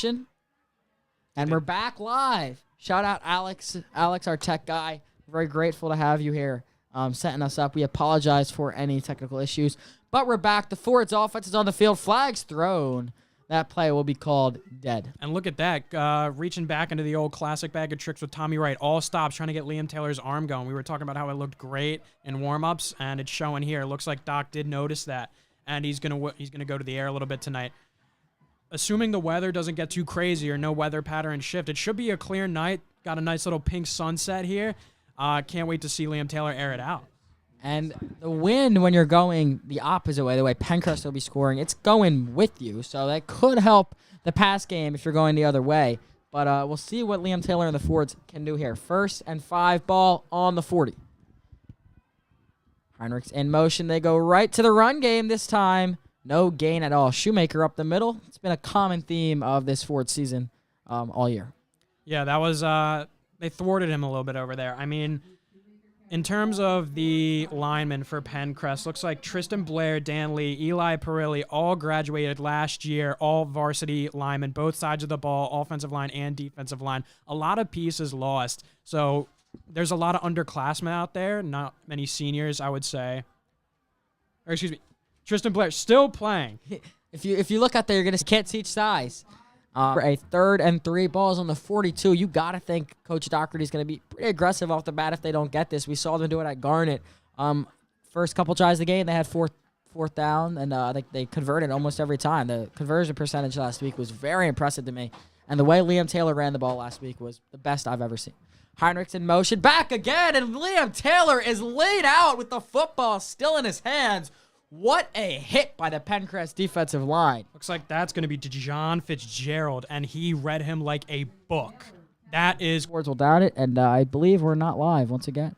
And we're back live. Shout out Alex, our tech guy. Very grateful to have you here, setting us up. We apologize for any technical issues, but we're back. The Fords offense is on the field. Flags thrown. That play will be called dead. And look at that, reaching back into the old classic bag of tricks with Tommy Wright. All stops, trying to get Liam Taylor's arm going. We were talking about how it looked great in warm-ups, and it's showing here. It looks like Doc did notice that, and he's gonna go to the air a little bit tonight. Assuming the weather doesn't get too crazy or no weather pattern shift, it should be a clear night. Got a nice little pink sunset here. Can't wait to see Liam Taylor air it out. And the wind, when you're going the opposite way, the way Pencrest will be scoring, it's going with you. So that could help the pass game if you're going the other way. But we'll see what Liam Taylor and the Fords can do here. 1st and 5, ball on the 40. Heinrichs in motion. They go right to the run game this time. No gain at all. Shoemaker up the middle. It's been a common theme of this Ford season all year. Yeah, that was they thwarted him a little bit over there. I mean, in terms of the linemen for Pencrest, looks like Tristan Blair, Dan Lee, Eli Perilli all graduated last year, all varsity linemen, both sides of the ball, offensive line and defensive line. A lot of pieces lost. So there's a lot of underclassmen out there, not many seniors, I would say. Or excuse me, Tristan Blair still playing. If you look out there, you're going to can't teach size. For a 3rd and 3, balls on the 42. You got to think Coach Doherty's going to be pretty aggressive off the bat if they don't get this. We saw them do it at Garnet. First couple tries of the game, they had fourth down, and they converted almost every time. The conversion percentage last week was very impressive to me. And the way Liam Taylor ran the ball last week was the best I've ever seen. Heinrichs in motion, back again, and Liam Taylor is laid out with the football still in his hands. What a hit by the Pencrest defensive line. Looks like that's going to be John Fitzgerald, and he read him like a book. That is... Fords will down it, and I believe we're not live once again.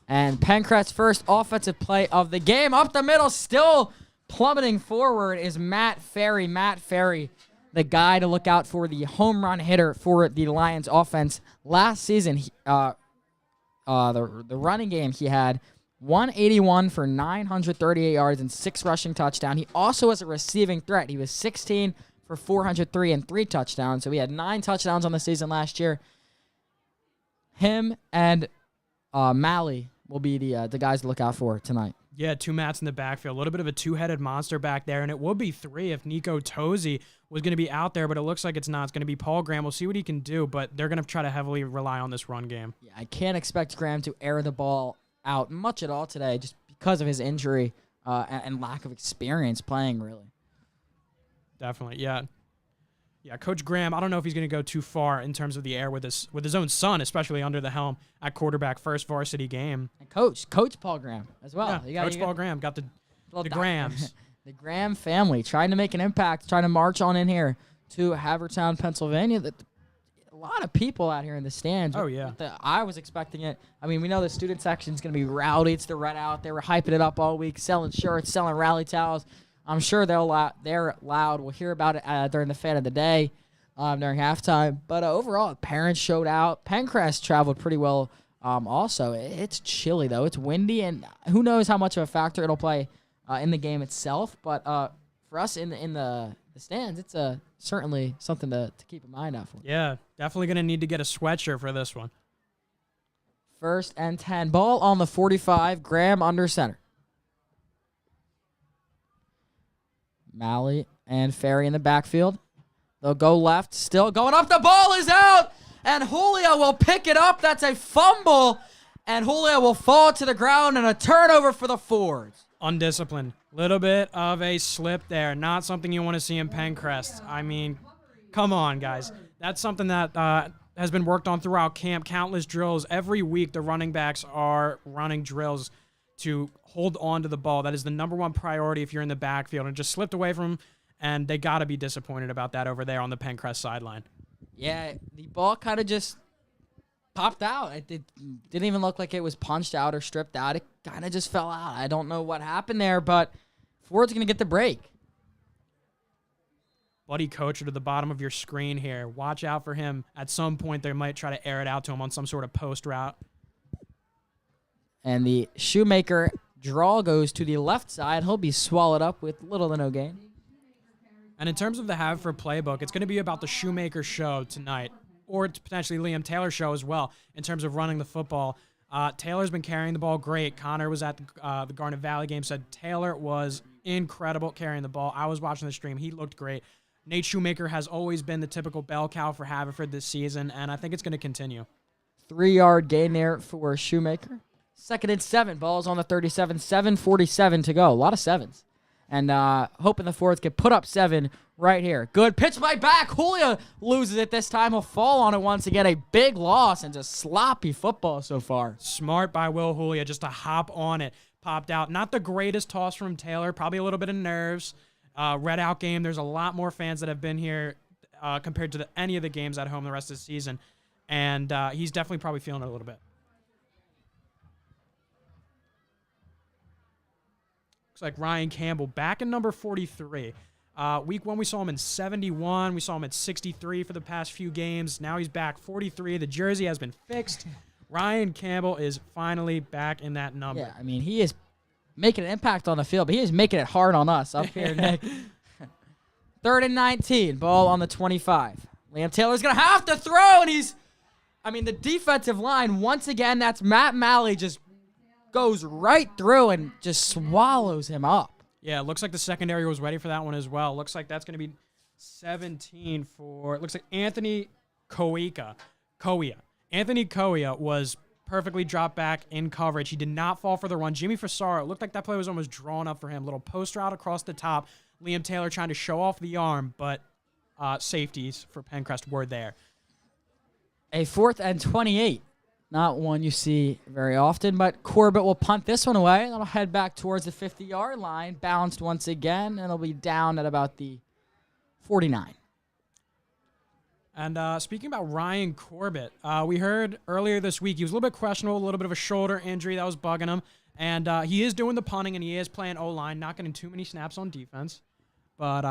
And Pencrest's first offensive play of the game. Up the middle, still plummeting forward, is Matt Ferry. Matt Ferry, the guy to look out for, the home run hitter for the Lions offense. Last season, the running game, he had 181 for 938 yards and 6 rushing touchdowns. He also was a receiving threat. He was 16 for 403 and 3 touchdowns. So he had 9 touchdowns on the season last year. Him and Malley will be the guys to look out for tonight. Yeah, 2 Matts in the backfield. A little bit of a 2-headed monster back there, and it would be 3 if Nico Tozy was going to be out there, but it looks like it's not. It's going to be Paul Graham. We'll see what he can do, but they're going to try to heavily rely on this run game. Yeah, I can't expect Graham to air the ball out much at all today just because of his injury and lack of experience playing, really. Definitely, yeah. Yeah, Coach Graham, I don't know if he's going to go too far in terms of the air with his own son, especially under the helm at quarterback, first varsity game. And Coach Paul Graham as well. Yeah, Coach Paul Graham got the Grahams. The Graham family trying to make an impact, trying to march on in here to Havertown, Pennsylvania. A lot of people out here in the stands. Oh, yeah. I was expecting it. I mean, we know the student section is going to be rowdy. It's the Red Out. They were hyping it up all week, selling shirts, selling rally towels. I'm sure they're loud. We'll hear about it during the fan of the day during halftime. But overall, parents showed out. Pencrest traveled pretty well also. It's chilly, though. It's windy, and who knows how much of a factor it'll play in the game itself. But for us in the stands, it's certainly something to keep in mind out for. Yeah, definitely going to need to get a sweatshirt for this one. 1st and 10. Ball on the 45. Graham under center. Malley and Ferry in the backfield. They'll go left. Still going up. The ball is out. And Julio will pick it up. That's a fumble. And Julio will fall to the ground and a turnover for the Fords. Undisciplined. Little bit of a slip there. Not something you want to see in Pencrest. I mean, come on, guys. That's something that has been worked on throughout camp. Countless drills. Every week the running backs are running drills to hold on to the ball. That is the number one priority if you're in the backfield, and just slipped away from him, and they got to be disappointed about that over there on the Pencrest sideline. Yeah, the ball kind of just popped out. It didn't even look like it was punched out or stripped out. It kind of just fell out. I don't know what happened there, but Ford's going to get the break. Buddy Kocher to the bottom of your screen here. Watch out for him. At some point, they might try to air it out to him on some sort of post route. And the Shoemaker draw goes to the left side. He'll be swallowed up with little to no gain. And in terms of the Haverford playbook, it's going to be about the Shoemaker show tonight, or potentially Liam Taylor's show as well, in terms of running the football. Taylor's been carrying the ball great. Connor was at the Garnet Valley game, said Taylor was incredible carrying the ball. I was watching the stream. He looked great. Nate Shoemaker has always been the typical bell cow for Haverford this season, and I think it's going to continue. 3-yard gain there for Shoemaker. 2nd and 7. Ball's on the 37. 7:47 to go. A lot of sevens. And hoping the Fords can put up 7 right here. Good pitch by back. Julia loses it this time. He'll fall on it once again. A big loss and just sloppy football so far. Smart by Will Julia just to hop on it. Popped out. Not the greatest toss from Taylor. Probably a little bit of nerves. Red out game. There's a lot more fans that have been here compared to any of the games at home the rest of the season. And he's definitely probably feeling it a little bit. Looks like Ryan Campbell back in number 43. Week 1, we saw him in 71. We saw him at 63 for the past few games. Now he's back 43. The jersey has been fixed. Ryan Campbell is finally back in that number. Yeah, I mean, he is making an impact on the field, but he is making it hard on us up here, Nick. 3rd and 19. Ball on the 25. Liam Taylor's going to have to throw, and the defensive line, once again, that's Matt Malley just goes right through and just swallows him up. Yeah, it looks like the secondary was ready for that one as well. Looks like that's going to be 17 for, it looks like Anthony Koia. Anthony Koia was perfectly dropped back in coverage. He did not fall for the run. Jimmy Fasaro, it looked like that play was almost drawn up for him. Little post route across the top. Liam Taylor trying to show off the arm, but safeties for Pencrest were there. A 4th and 28. Not one you see very often, but Corbett will punt this one away. It'll head back towards the 50-yard line. Bounced once again, and it'll be down at about the 49. And speaking about Ryan Corbett, we heard earlier this week he was a little bit questionable, a little bit of a shoulder injury that was bugging him. And he is doing the punting, and he is playing O-line, not getting too many snaps on defense. But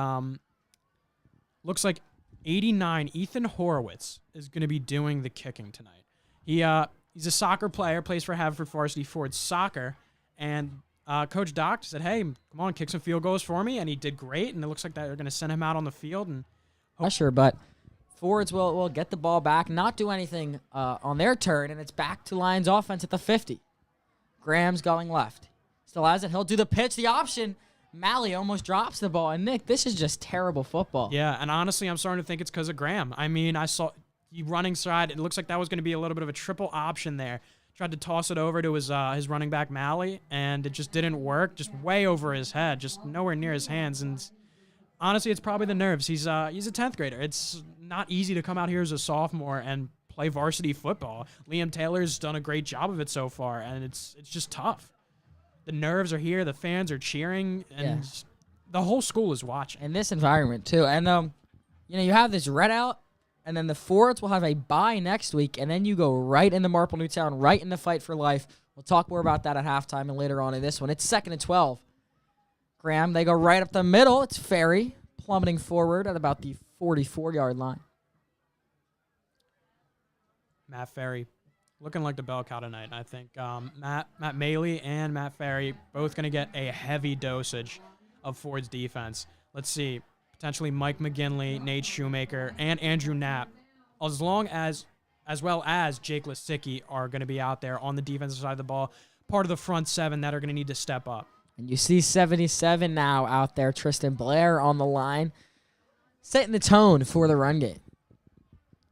looks like 89, Ethan Horowitz, is going to be doing the kicking tonight. He's a soccer player, plays for Haverford Varsity Ford Soccer, and Coach Doc said, hey, come on, kick some field goals for me, and he did great, and it looks like they're going to send him out on the field. And sure, but Fords will get the ball back, not do anything on their turn, and it's back to Lions offense at the 50. Graham's going left. Still has it. He'll do the pitch, the option. Malley almost drops the ball, and Nick, this is just terrible football. Yeah, and honestly, I'm starting to think it's because of Graham. I mean, I saw running side, it looks like that was going to be a little bit of a triple option there. Tried to toss it over to his running back Malley, and it just didn't work. Just way over his head, just nowhere near his hands. And honestly, it's probably the nerves. He's a 10th grader. It's not easy to come out here as a sophomore and play varsity football. Liam Taylor's done a great job of it so far, and it's just tough. The nerves are here. The fans are cheering, and the whole school is watching. In this environment too, and you have this red out. And then the Fords will have a bye next week, and then you go right into Marple Newtown, right in the fight for life. We'll talk more about that at halftime and later on in this one. It's 2nd and 12. Graham, they go right up the middle. It's Ferry plummeting forward at about the 44-yard line. Matt Ferry looking like the bell cow tonight. I think Matt Maley and Matt Ferry both going to get a heavy dosage of Ford's defense. Let's see. Potentially Mike McGinley, Nate Shoemaker, and Andrew Knapp, as well as Jake Lisicki are going to be out there on the defensive side of the ball, part of the front 7 that are going to need to step up. And you see 77 now out there, Tristan Blair on the line, setting the tone for the run game.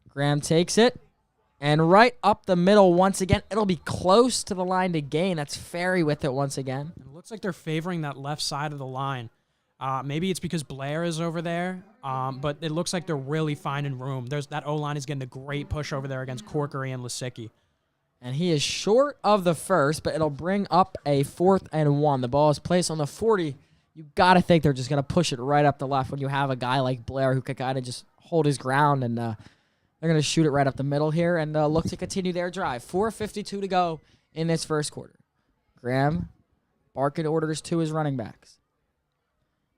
Graham takes it, and right up the middle once again. It'll be close to the line to gain. That's Ferry with it once again. It looks like they're favoring that left side of the line. Maybe it's because Blair is over there, but it looks like they're really finding room. That O-line is getting a great push over there against Corkery and Lisicki. And he is short of the first, but it'll bring up a 4th and 1. The ball is placed on the 40. You got to think they're just going to push it right up the left when you have a guy like Blair who could kind of just hold his ground. And they're going to shoot it right up the middle here and look to continue their drive. 4:52 to go in this first quarter. Graham barking orders to his running backs.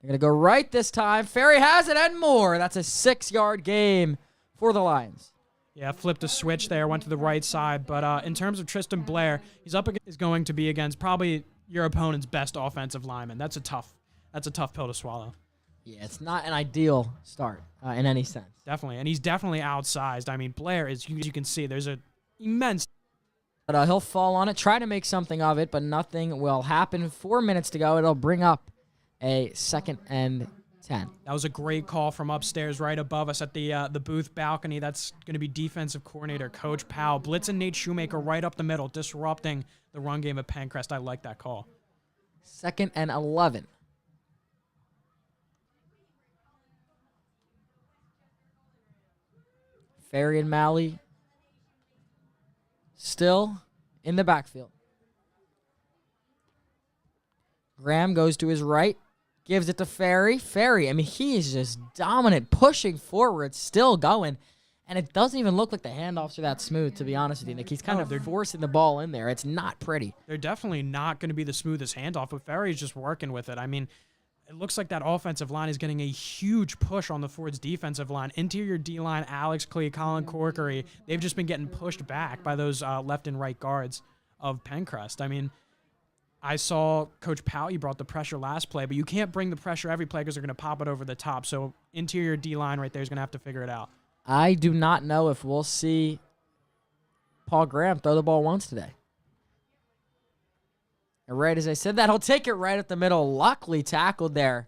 They're going to go right this time. Ferry has it and more. That's a 6-yard game for the Lions. Yeah, flipped a switch there, went to the right side. But in terms of Tristan Blair, is going to be against probably your opponent's best offensive lineman. That's a tough pill to swallow. Yeah, it's not an ideal start in any sense. Definitely, and he's definitely outsized. I mean, Blair is, as you can see, there's an immense. But he'll fall on it, try to make something of it, but nothing will happen. 4 minutes to go. It'll bring up a 2nd and 10. That was a great call from upstairs right above us at the booth balcony. That's going to be defensive coordinator Coach Powell. Blitzing Nate Shoemaker right up the middle, disrupting the run game of Pencrest. I like that call. 2nd and 11. Ferry and Malley still in the backfield. Graham goes to his right. Gives it to Ferry. Ferry, I mean, he is just dominant, pushing forward, still going. And it doesn't even look like the handoffs are that smooth, to be honest with you, Nick. He's kind of forcing the ball in there. It's not pretty. They're definitely not going to be the smoothest handoff, but Ferry's just working with it. I mean, it looks like that offensive line is getting a huge push on the Ford's defensive line. Interior D-line, Alex Klee, Colin Corkery, they've just been getting pushed back by those left and right guards of Pencrest. I mean, I saw Coach Powell, he brought the pressure last play, but you can't bring the pressure every play because they're going to pop it over the top. So interior D-line right there is going to have to figure it out. I do not know if we'll see Paul Graham throw the ball once today. And right as I said that, he'll take it right at the middle. Luckily tackled there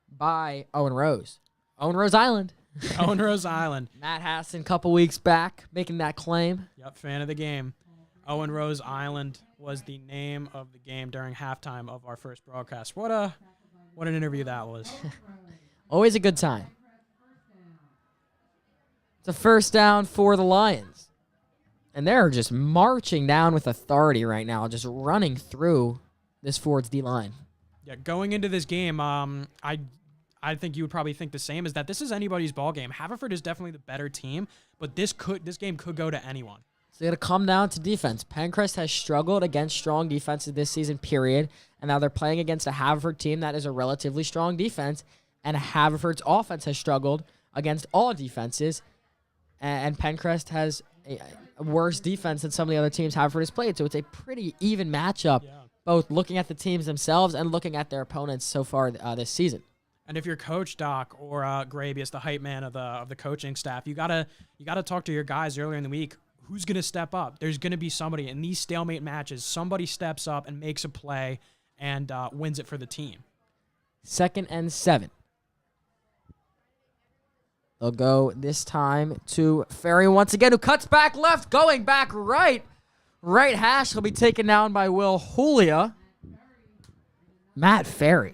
by Owen Rose. Owen Rose Island. Owen Rose Island. Matt Hassan a couple weeks back making that claim. Yep, fan of the game. Owen Rose Island was the name of the game during halftime of our first broadcast. What an interview that was. Always a good time. It's a first down for the Lions. And they're just marching down with authority right now, just running through this Ford's D-line. Yeah, going into this game, I think you would probably think the same, is that this is anybody's ball game. Haverford is definitely the better team, but this game could go to anyone. So going to come down to defense. Pencrest has struggled against strong defenses this season, period. And now they're playing against a Haverford team that is a relatively strong defense. And Haverford's offense has struggled against all defenses. And Pencrest has a worse defense than some of the other teams Haverford has played. So it's a pretty even matchup, both looking at the teams themselves and looking at their opponents so far this season. And if you're Coach Doc or Grabius, the hype man of the coaching staff, you gotta talk to your guys earlier in the week. Who's going to step up? There's going to be somebody in these stalemate matches. Somebody steps up and makes a play and wins it for the team. 2nd and 7. They'll go this time to Ferry once again, who cuts back left, going back right. Right hash will be taken down by Will Julia. Matt Ferry.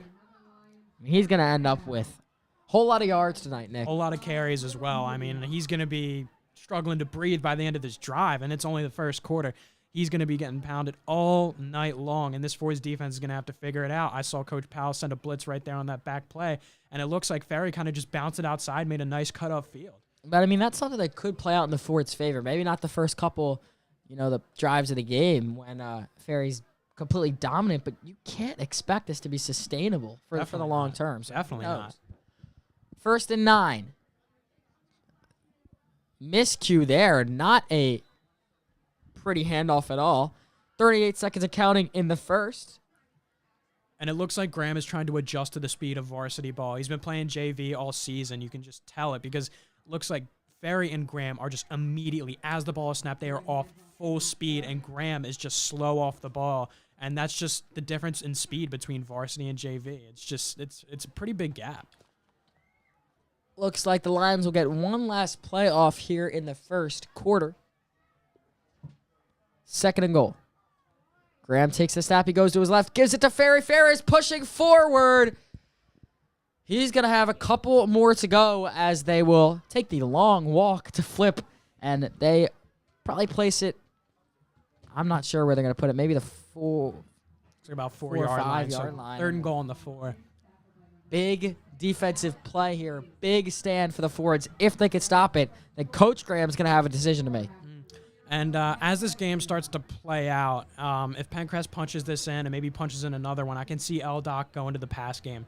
He's going to end up with a whole lot of yards tonight, Nick. A whole lot of carries as well. I mean, he's going to be struggling to breathe by the end of this drive, and it's only the first quarter. He's going to be getting pounded all night long, and this Ford's defense is going to have to figure it out. I saw Coach Powell send a blitz right there on that back play, and it looks like Ferry kind of just bounced it outside, made a nice cut off field. But, I mean, that's something that could play out in the Ford's favor. Maybe not the first couple, the drives of the game when Ferry's completely dominant, but you can't expect this to be sustainable for the long term. So definitely not. 1st and 9. Miscue there. Not a pretty handoff at all. 38 seconds of counting in the first. And it looks like Graham is trying to adjust to the speed of varsity ball. He's been playing JV all season. You can just tell it because it looks like Ferry and Graham are just immediately, as the ball is snapped, they are off full speed, and Graham is just slow off the ball. And that's just the difference in speed between varsity and JV. It's a pretty big gap. Looks like the Lions will get one last play off here in the first quarter. 2nd and goal. Graham takes the snap. He goes to his left. Gives it to Ferry. Ferry is pushing forward. He's going to have a couple more to go as they will take the long walk to flip. And they probably place it I'm not sure where they're going to put it. Maybe the It's about 4 4 or yard 5 line. yard So line. 3rd and goal on the 4. Big defensive play here. Big stand for the Fords. If they could stop it, then Coach Graham's going to have a decision to make. And as this game starts to play out, if Pencrest punches this in and maybe punches in another one, I can see L-Doc go into the pass game.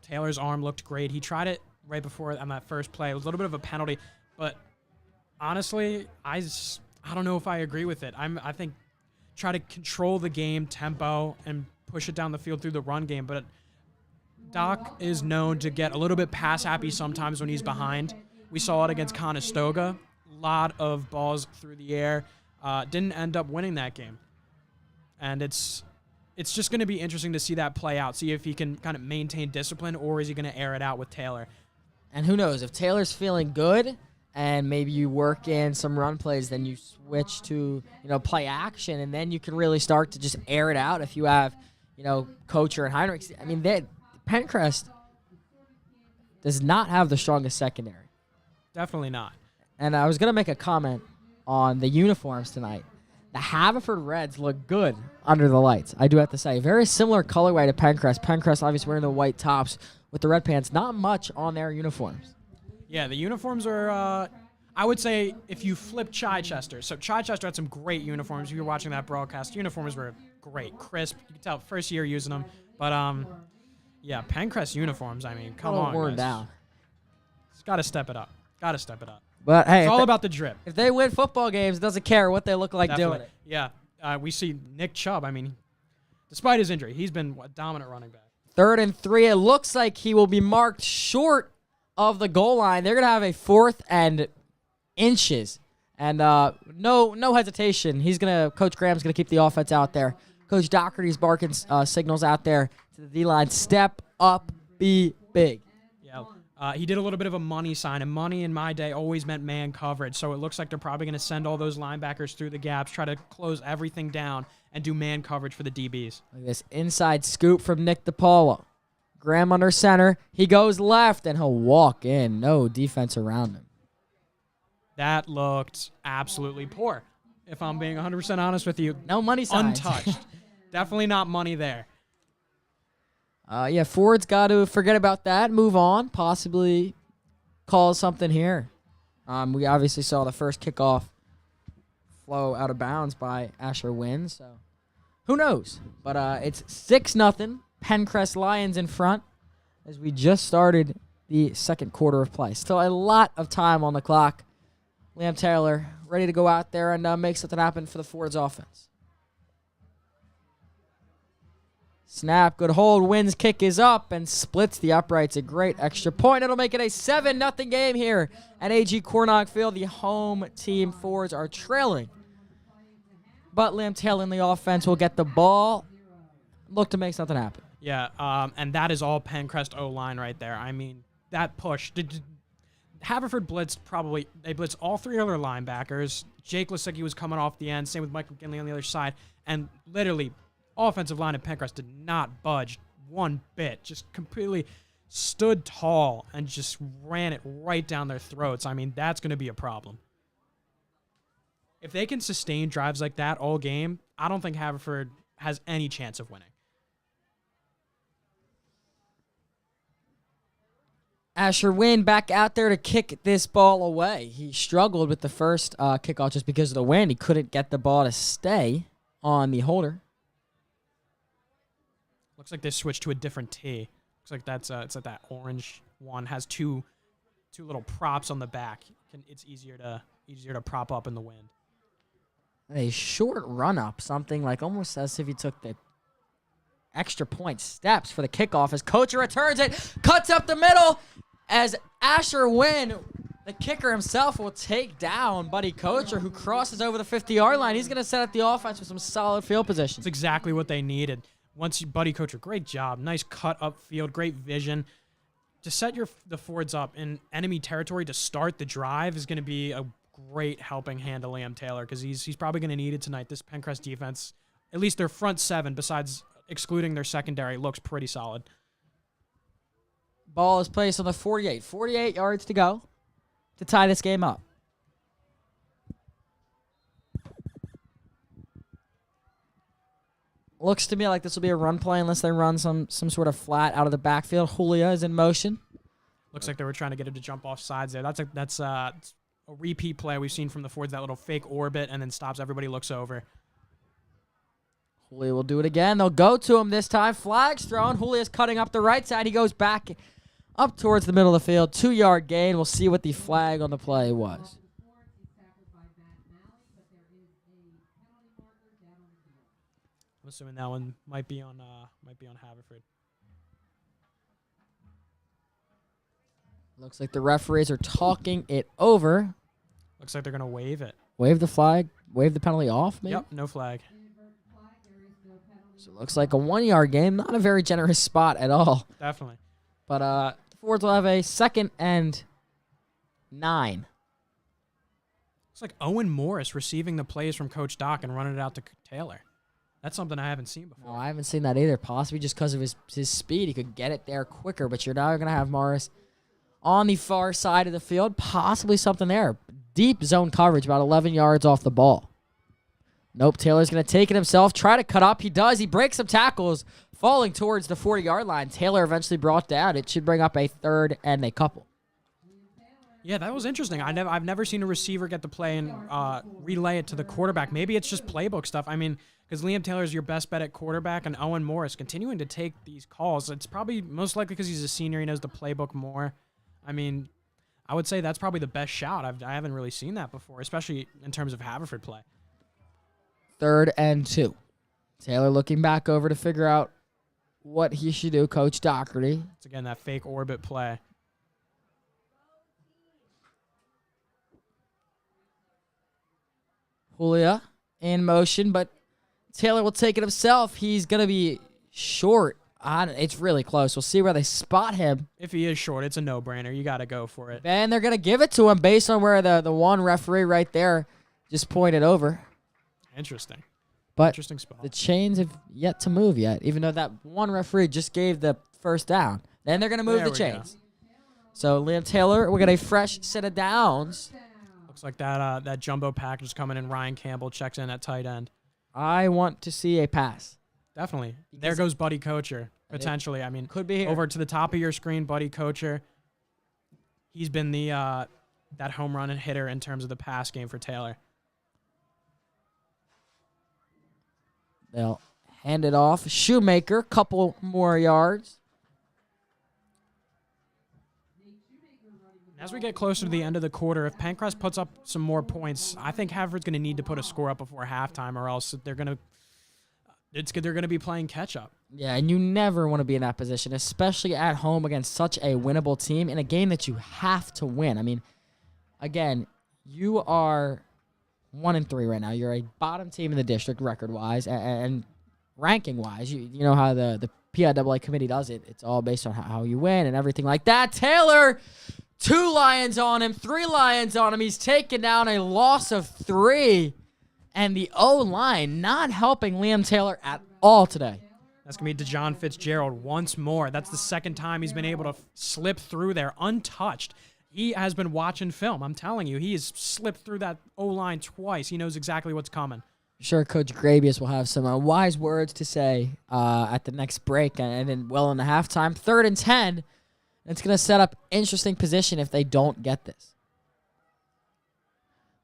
Taylor's arm looked great. He tried it right before on that first play. It was a little bit of a penalty, but honestly, I don't know if I agree with it. I think try to control the game tempo and push it down the field through the run game, but Doc is known to get a little bit pass happy sometimes when he's behind. We saw it against Conestoga. Lot of balls through the air. Didn't end up winning that game. And it's just going to be interesting to see that play out, see if he can kind of maintain discipline, or is he going to air it out with Taylor. And who knows, if Taylor's feeling good and maybe you work in some run plays, then you switch to, play action, and then you can really start to just air it out if you have, Kocher and Heinrich. I mean, Pencrest does not have the strongest secondary. Definitely not. And I was going to make a comment on the uniforms tonight. The Haverford Reds look good under the lights, I do have to say. Very similar colorway to Pencrest. Pencrest obviously wearing the white tops with the red pants. Not much on their uniforms. Yeah, the uniforms are, I would say, if you flip Chichester. So Chichester had some great uniforms. If you were watching that broadcast, uniforms were great, crisp. You could tell first year using them. But, yeah, Pencrest uniforms, I mean, come on, worn guys. down. It's got to step it up. Got to step it up. But hey, It's all about the drip. if they win football games, it doesn't care what they look like Definitely. doing it. Yeah, we see Nick Chubb. I mean, despite his injury, he's been a dominant running back. 3rd and 3. It looks like he will be marked short of the goal line. They're going to have a 4th and inches. And no hesitation. Coach Graham's going to keep the offense out there. Coach Doherty's barking signals out there to the D-line. Step up, be big. Yeah. He did a little bit of a money sign, and money in my day always meant man coverage. So it looks like they're probably going to send all those linebackers through the gaps, try to close everything down, and do man coverage for the DBs. Look at this inside scoop from Nick DiPaolo. Graham under center. He goes left, and he'll walk in. No defense around him. That looked absolutely poor, if I'm being 100% honest with you. No money signs. Untouched. Definitely not money there. Yeah, Ford's got to forget about that, move on, possibly call something here. We obviously saw the first kickoff flow out of bounds by Asher Wynn, so who knows? But it's 6-0, Pencrest Lions in front as we just started the second quarter of play. Still a lot of time on the clock. Liam Taylor ready to go out there and make something happen for the Ford's offense. Snap, good hold, Wynn's kick is up and splits the uprights. A great extra point. It'll make it a 7-0 game here at AG Cornog Field. The home team Fords are trailing. But Liam Taylor in the offense will get the ball, look to make something happen. Yeah, and that is all Pencrest O-line right there. I mean, that push. Haverford blitzed they blitzed all 3 other linebackers. Jake Lisicki was coming off the end, same with Mike McKinley on the other side, and literally offensive line at Pencrest did not budge one bit. Just completely stood tall and just ran it right down their throats. I mean, that's going to be a problem. If they can sustain drives like that all game, I don't think Haverford has any chance of winning. Asher Wynn back out there to kick this ball away. He struggled with the first kickoff just because of the wind. He couldn't get the ball to stay on the holder. Looks like they switched to a different tee. Looks like it's like that orange one has two little props on the back. It's easier to prop up in the wind. A short run up, something like almost as if he took the extra point steps for the kickoff as Kocher returns it, cuts up the middle as Asher Wynn, the kicker himself, will take down Buddy Kocher, who crosses over the 50-yard line. He's going to set up the offense with some solid field position. That's exactly what they needed. Buddy Kocher, great job. Nice cut up field, great vision. To set the Fords up in enemy territory to start the drive is going to be a great helping hand to Liam Taylor because he's probably going to need it tonight. This Pencrest defense, at least their front 7, besides excluding their secondary, looks pretty solid. Ball is placed on the 48. 48 yards to go to tie this game up. Looks to me like this will be a run play unless they run some sort of flat out of the backfield. Julia is in motion. Looks like they were trying to get him to jump off sides there. That's a repeat play we've seen from the Fords, that little fake orbit, and then stops, everybody looks over. Julia will do it again. They'll go to him this time. Flag's thrown. Julia's cutting up the right side. He goes back up towards the middle of the field. 2-yard gain. We'll see what the flag on the play was. I'm assuming that one might be on Haverford. Looks like the referees are talking it over. Looks like they're gonna waive it. Wave the flag. Wave the penalty off, maybe? Yep, no flag. So it looks like a 1-yard game. Not a very generous spot at all. Definitely. But the Fords will have a 2nd and 9. It's like Owen Morris receiving the plays from Coach Doc and running it out to Taylor. That's something I haven't seen before. No, I haven't seen that either. Possibly just because of his speed. He could get it there quicker. But you're now going to have Morris on the far side of the field. Possibly something there. Deep zone coverage, about 11 yards off the ball. Nope, Taylor's going to take it himself. Try to cut up. He does. He breaks some tackles, falling towards the 40-yard line. Taylor eventually brought down. It should bring up a 3rd and a couple. Yeah, that was interesting. I've never seen a receiver get the play and relay it to the quarterback. Maybe it's just playbook stuff. I mean, because Liam Taylor is your best bet at quarterback, and Owen Morris continuing to take these calls. It's probably most likely because he's a senior. He knows the playbook more. I mean, I would say that's probably the best shout. I haven't really seen that before, especially in terms of Haverford play. 3rd and 2. Taylor looking back over to figure out what he should do. Coach Doherty. It's again that fake orbit play. Julia in motion, but Taylor will take it himself. He's going to be short. It's really close. We'll see where they spot him. If he is short, it's a no-brainer. You got to go for it. And they're going to give it to him based on where the one referee right there just pointed over. Interesting. But interesting spot. The chains have yet to move yet, even though that one referee just gave the first down. Then they're going to move the chains. So Liam Taylor, we're getting a fresh set of downs. Looks like that jumbo package is coming in. Ryan Campbell checks in at tight end. I want to see a pass. Definitely. There goes Buddy Kocher, potentially. I mean, could be here. Over to the top of your screen, Buddy Kocher. He's been the that home run and hitter in terms of the pass game for Taylor. They'll hand it off. Shoemaker, couple more yards. As we get closer to the end of the quarter, if Pancrest puts up some more points, I think Haverford's going to need to put a score up before halftime, or else they're going to be playing catch up. Yeah, and you never want to be in that position, especially at home against such a winnable team in a game that you have to win. I mean, again, you are 1-3 right now. You're a bottom team in the district record-wise and ranking-wise. You know how the PIAA committee does it. It's all based on how you win and everything like that. Taylor, 2 Lions on him, 3 Lions on him. He's taken down a loss of 3. And the O-line not helping Liam Taylor at all today. That's going to be DeJohn Fitzgerald once more. That's the second time he's been able to slip through there untouched. He has been watching film. I'm telling you, he has slipped through that O-line twice. He knows exactly what's coming. I'm sure Coach Grabius will have some wise words to say at the next break and then well in the halftime. 3rd and 10. It's going to set up interesting position if they don't get this.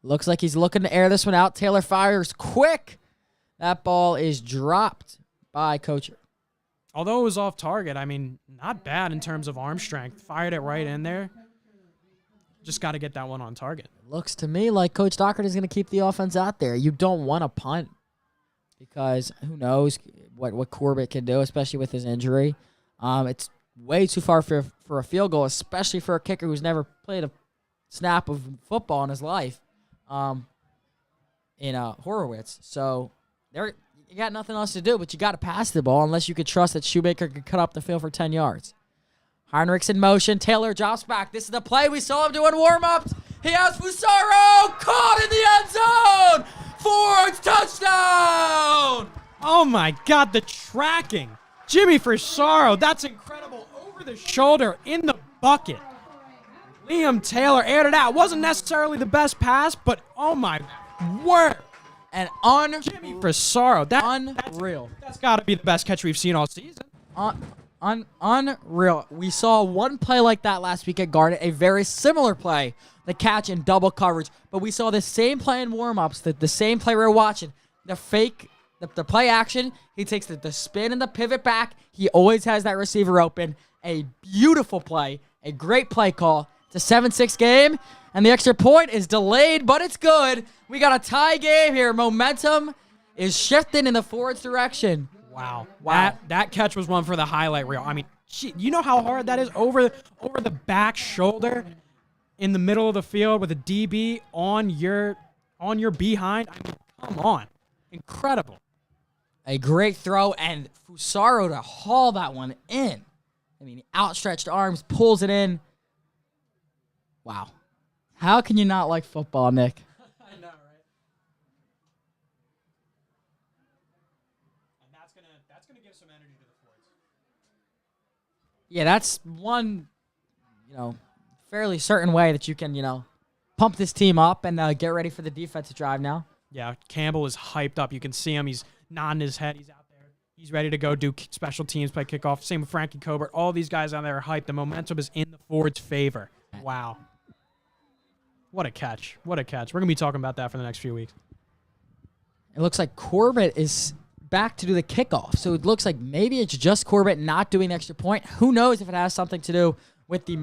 Looks like he's looking to air this one out. Taylor fires quick. That ball is dropped by Kocher. Although it was off target, I mean, not bad in terms of arm strength. Fired it right in there. Just got to get that one on target. Looks to me like Coach Dockert is going to keep the offense out there. You don't want to punt because who knows what Corbett can do, especially with his injury. It's way too far for a field goal, especially for a kicker who's never played a snap of football in his life. In Horowitz. So you got nothing else to do, but you got to pass the ball unless you could trust that Shoemaker could cut up the field for 10 yards. Heinrichs in motion. Taylor drops back. This is the play we saw him doing warm-ups. He has Fusaro caught in the end zone. Fords touchdown. Oh, my God, the tracking. Jimmy Fusaro, that's incredible. Over the shoulder in the bucket. Liam Taylor aired it out. Wasn't necessarily the best pass, but oh my word. And Jimmy Frisaro. unreal. That's got to be the best catch we've seen all season. Unreal. We saw one play like that last week at Garnet, a very similar play, the catch in double coverage. But we saw the same play in warm-ups, the same play we were watching. The fake, the play action, he takes the spin and the pivot back. He always has that receiver open. A beautiful play, a great play call. It's a 7-6 game, and the extra point is delayed, but it's good. We got a tie game here. Momentum is shifting in the Fords' direction. Wow. That catch was one for the highlight reel. I mean, you know how hard that is over the back shoulder in the middle of the field with a DB on your behind. I mean, come on. Incredible. A great throw, and Fusaro to haul that one in. I mean, outstretched arms, pulls it in. Wow. How can you not like football, Nick? I know, right? And that's gonna give some energy to the Fords. Yeah, that's one, fairly certain way that you can, pump this team up and get ready for the defensive drive now. Yeah, Campbell is hyped up. You can see him. He's nodding his head. He's out there. He's ready to go do special teams, play kickoff. Same with Frankie Colbert. All these guys out there are hyped. The momentum is in the Fords' favor. Wow. What a catch. What a catch. We're going to be talking about that for the next few weeks. It looks like Corbett is back to do the kickoff. So it looks like maybe it's just Corbett not doing the extra point. Who knows if it has something to do with the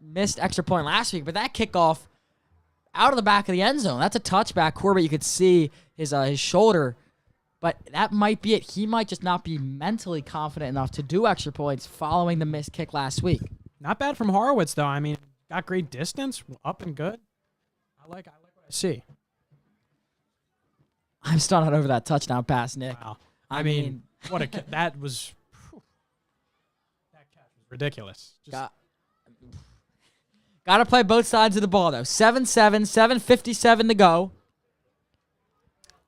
missed extra point last week. But that kickoff out of the back of the end zone, that's a touchback. Corbett, you could see his shoulder. But that might be it. He might just not be mentally confident enough to do extra points following the missed kick last week. Not bad from Horowitz, though. I mean, got great distance, up and good. I like what I see. I'm still not over that touchdown pass, Nick. Wow. I mean, what a that was. That catch was ridiculous. Got to play both sides of the ball, though. 7-7, 7:57 to go.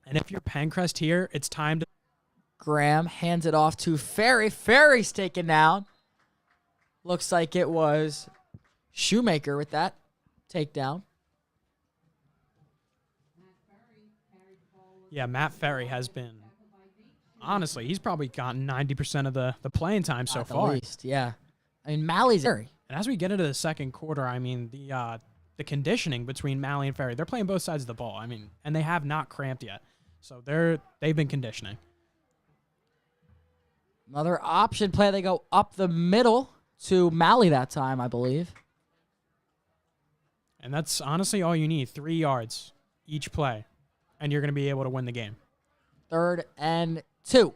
And if you're Pencrest here, it's time to. Graham hands it off to Ferry. Ferry's taken down. Looks like it was Shoemaker with that takedown. Yeah, Matt Ferry has been, honestly, he's probably gotten 90% of the playing time so far. At least, yeah. I mean, Malley's Ferry. And as we get into the second quarter, I mean, the conditioning between Malley and Ferry, they're playing both sides of the ball. I mean, and they have not cramped yet. So they've been conditioning. Another option play. They go up the middle to Malley that time, I believe. And that's honestly all you need, 3 yards each play. And you're going to be able to win the game. 3rd and 2.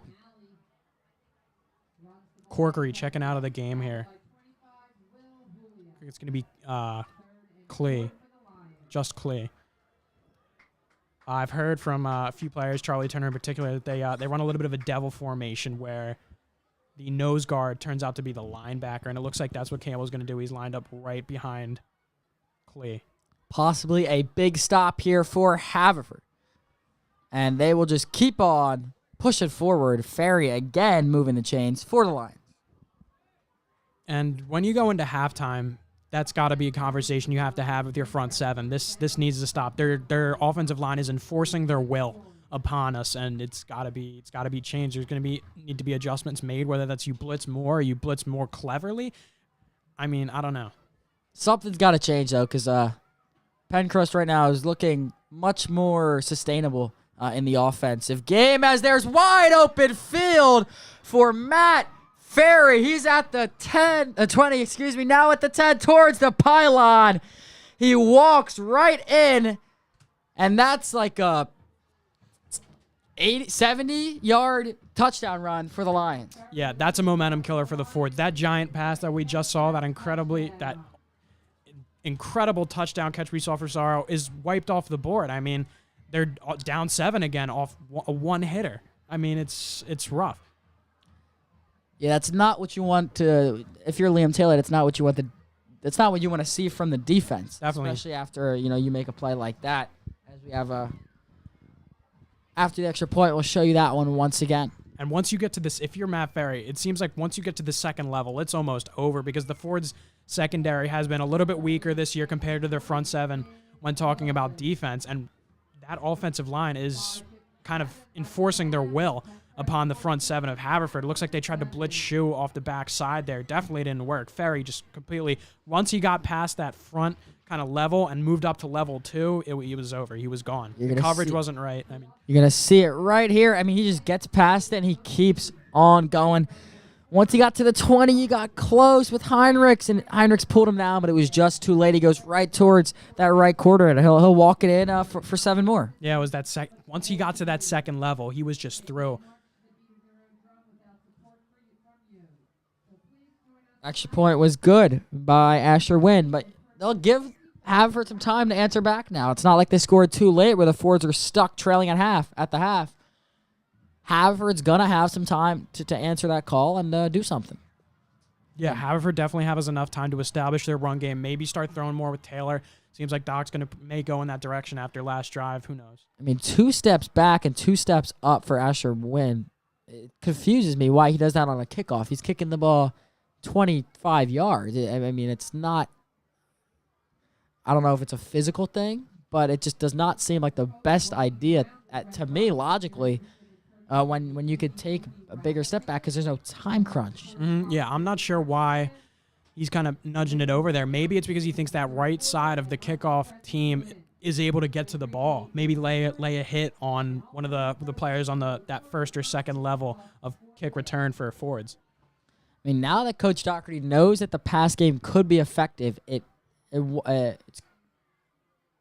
Corkery checking out of the game here. I think it's going to be Klee. Just Klee. I've heard from a few players, Charlie Turner in particular, that they run a little bit of a devil formation where the nose guard turns out to be the linebacker, and it looks like that's what Campbell's going to do. He's lined up right behind Klee. Possibly a big stop here for Haverford. And they will just keep on pushing forward. Ferry again moving the chains for the Lions. And when you go into halftime, that's got to be a conversation you have to have with your front seven. This needs to stop. Their offensive line is enforcing their will upon us, and it's got to be changed. There's going to need to be adjustments made, whether that's you blitz more or you blitz more cleverly. I mean, I don't know. Something's got to change though, because Pencrest right now is looking much more sustainable in the offensive game, as there's wide open field for Matt Ferry. He's at the 20, now at the 10 towards the pylon. He walks right in, and that's like a 70-yard touchdown run for the Lions. Yeah, that's a momentum killer for the Fords. That giant pass that we just saw, that incredible touchdown catch we saw for Sorrow is wiped off the board. I mean, they're down 7 again off a one hitter. I mean, it's rough. Yeah, that's not what you want to. If you're Liam Taylor, it's not what you want That's not what you want to see from the defense. Definitely, especially after you make a play like that. As we have after the extra point, we'll show you that one once again. And once you get to this, if you're Matt Ferry, it seems like once you get to the second level, it's almost over because the Fords secondary has been a little bit weaker this year compared to their front seven when talking about defense. And that offensive line is kind of enforcing their will upon the front seven of Haverford. It looks like they tried to blitz Shu off the back side there. Definitely didn't work. Ferry just completely, once he got past that front kind of level and moved up to level 2, it was over. He was gone. The coverage wasn't right. I mean, you're going to see it right here. I mean, he just gets past it and he keeps on going. Once he got to the 20, he got close with Heinrichs, and Heinrichs pulled him down, but it was just too late. He goes right towards that right quarter, and he'll walk it in for 7 more. Yeah, it was that once he got to that second level, he was just through. Extra point was good by Asher Wynn, but they'll give Haverford some time to answer back now. It's not like they scored too late where the Fords are stuck trailing at the half. Haverford's going to have some time to answer that call and do something. Yeah, Haverford definitely has enough time to establish their run game, maybe start throwing more with Taylor. Seems like Doc's may go in that direction after last drive. Who knows? I mean, 2 steps back and 2 steps up for Asher Wynn. It confuses me why he does that on a kickoff. He's kicking the ball 25 yards. I mean, it's not, I don't know if it's a physical thing, but it just does not seem like the best idea to me, logically, when you could take a bigger step back because there's no time crunch. Yeah, I'm not sure why he's kind of nudging it over there. Maybe it's because he thinks that right side of the kickoff team is able to get to the ball. Maybe lay a hit on one of the players on that first or second level of kick return for Fords. I mean, now that Coach Doherty knows that the pass game could be effective,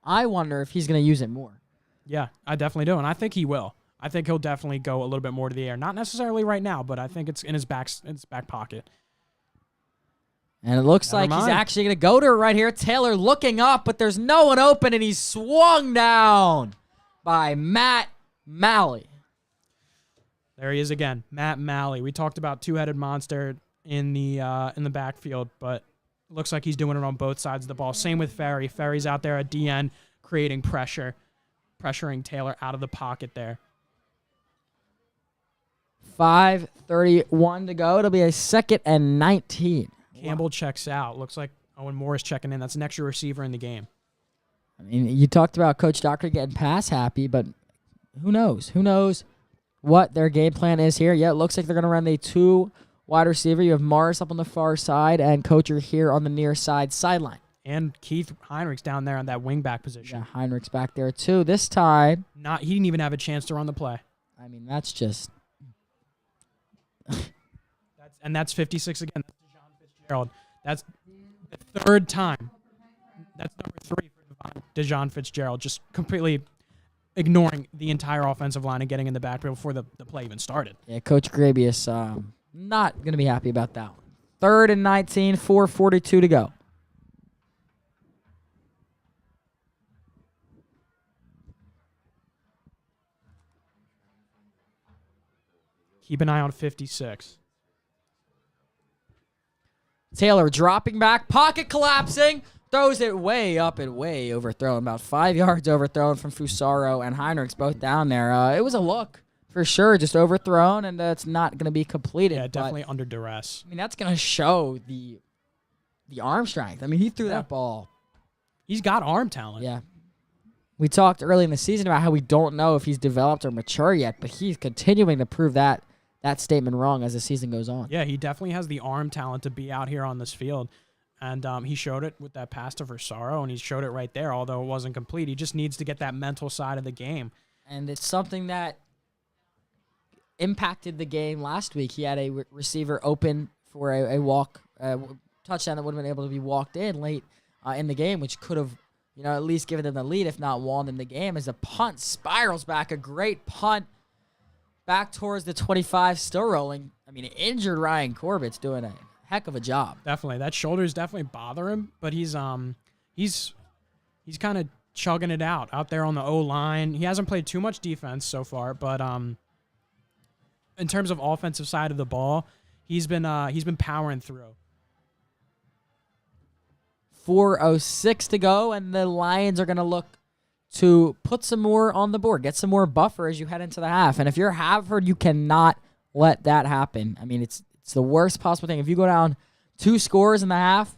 I wonder if he's going to use it more. Yeah, I definitely do, and I think he will. I think he'll definitely go a little bit more to the air. Not necessarily right now, but I think it's in his back pocket. And it looks like he's actually going to go to it right here. Taylor looking up, but there's no one open, and he's swung down by Matt Malley. There he is again, Matt Malley. We talked about two-headed monster in the backfield, but it looks like he's doing it on both sides of the ball. Same with Ferry. Ferry's out there at DN creating pressure, pressuring Taylor out of the pocket there. 5:31 to go. It'll be a 2nd and 19. Campbell checks out. Looks like Owen Morris checking in. That's an extra receiver in the game. I mean, you talked about Coach Doherty getting pass happy, but who knows? Who knows what their game plan is here? Yeah, it looks like they're going to run the 2 wide receiver. You have Morris up on the far side and Kocher here on the near side sideline. And Keith Heinrichs down there on that wingback position. Yeah, Heinrichs back there too. This time, he didn't even have a chance to run the play. I mean, that's just. That's 56 again. That's DeJon Fitzgerald. That's the 3rd time. That's number 3 for DeJon Fitzgerald. Just completely ignoring the entire offensive line and getting in the backfield before the play even started. Yeah, Coach Grabius not going to be happy about that one. 3rd and 19, 4:42 to go. Keep an eye on 56. Taylor dropping back, pocket collapsing, throws it way up and way overthrown, about 5 yards overthrown from Fusaro and Heinrichs both down there. It was a look for sure, just overthrown, and it's not going to be completed. Yeah, definitely under duress. I mean, that's going to show the arm strength. I mean, he threw that ball. He's got arm talent. Yeah. We talked early in the season about how we don't know if he's developed or mature yet, but he's continuing to prove that statement wrong as the season goes on. Yeah, he definitely has the arm talent to be out here on this field. And he showed it with that pass to Versaro, and he showed it right there, although it wasn't complete. He just needs to get that mental side of the game. And it's something that impacted the game last week. He had a receiver open for a walk, touchdown that would have been able to be walked in late in the game, which could have at least given them the lead, if not won them the game, as the punt spirals back. A great punt back towards the 25, still rolling. I mean, injured Ryan Corbett's doing a heck of a job. Definitely. That shoulders definitely bother him, but he's kind of chugging it out there on the O-line. He hasn't played too much defense so far, but in terms of offensive side of the ball, he's been powering through. 4:06 to go, and the Lions are going to look to put some more on the board, get some more buffer as you head into the half. And if you're Haverford, you cannot let that happen. I mean, it's the worst possible thing. If you go down 2 scores in the half,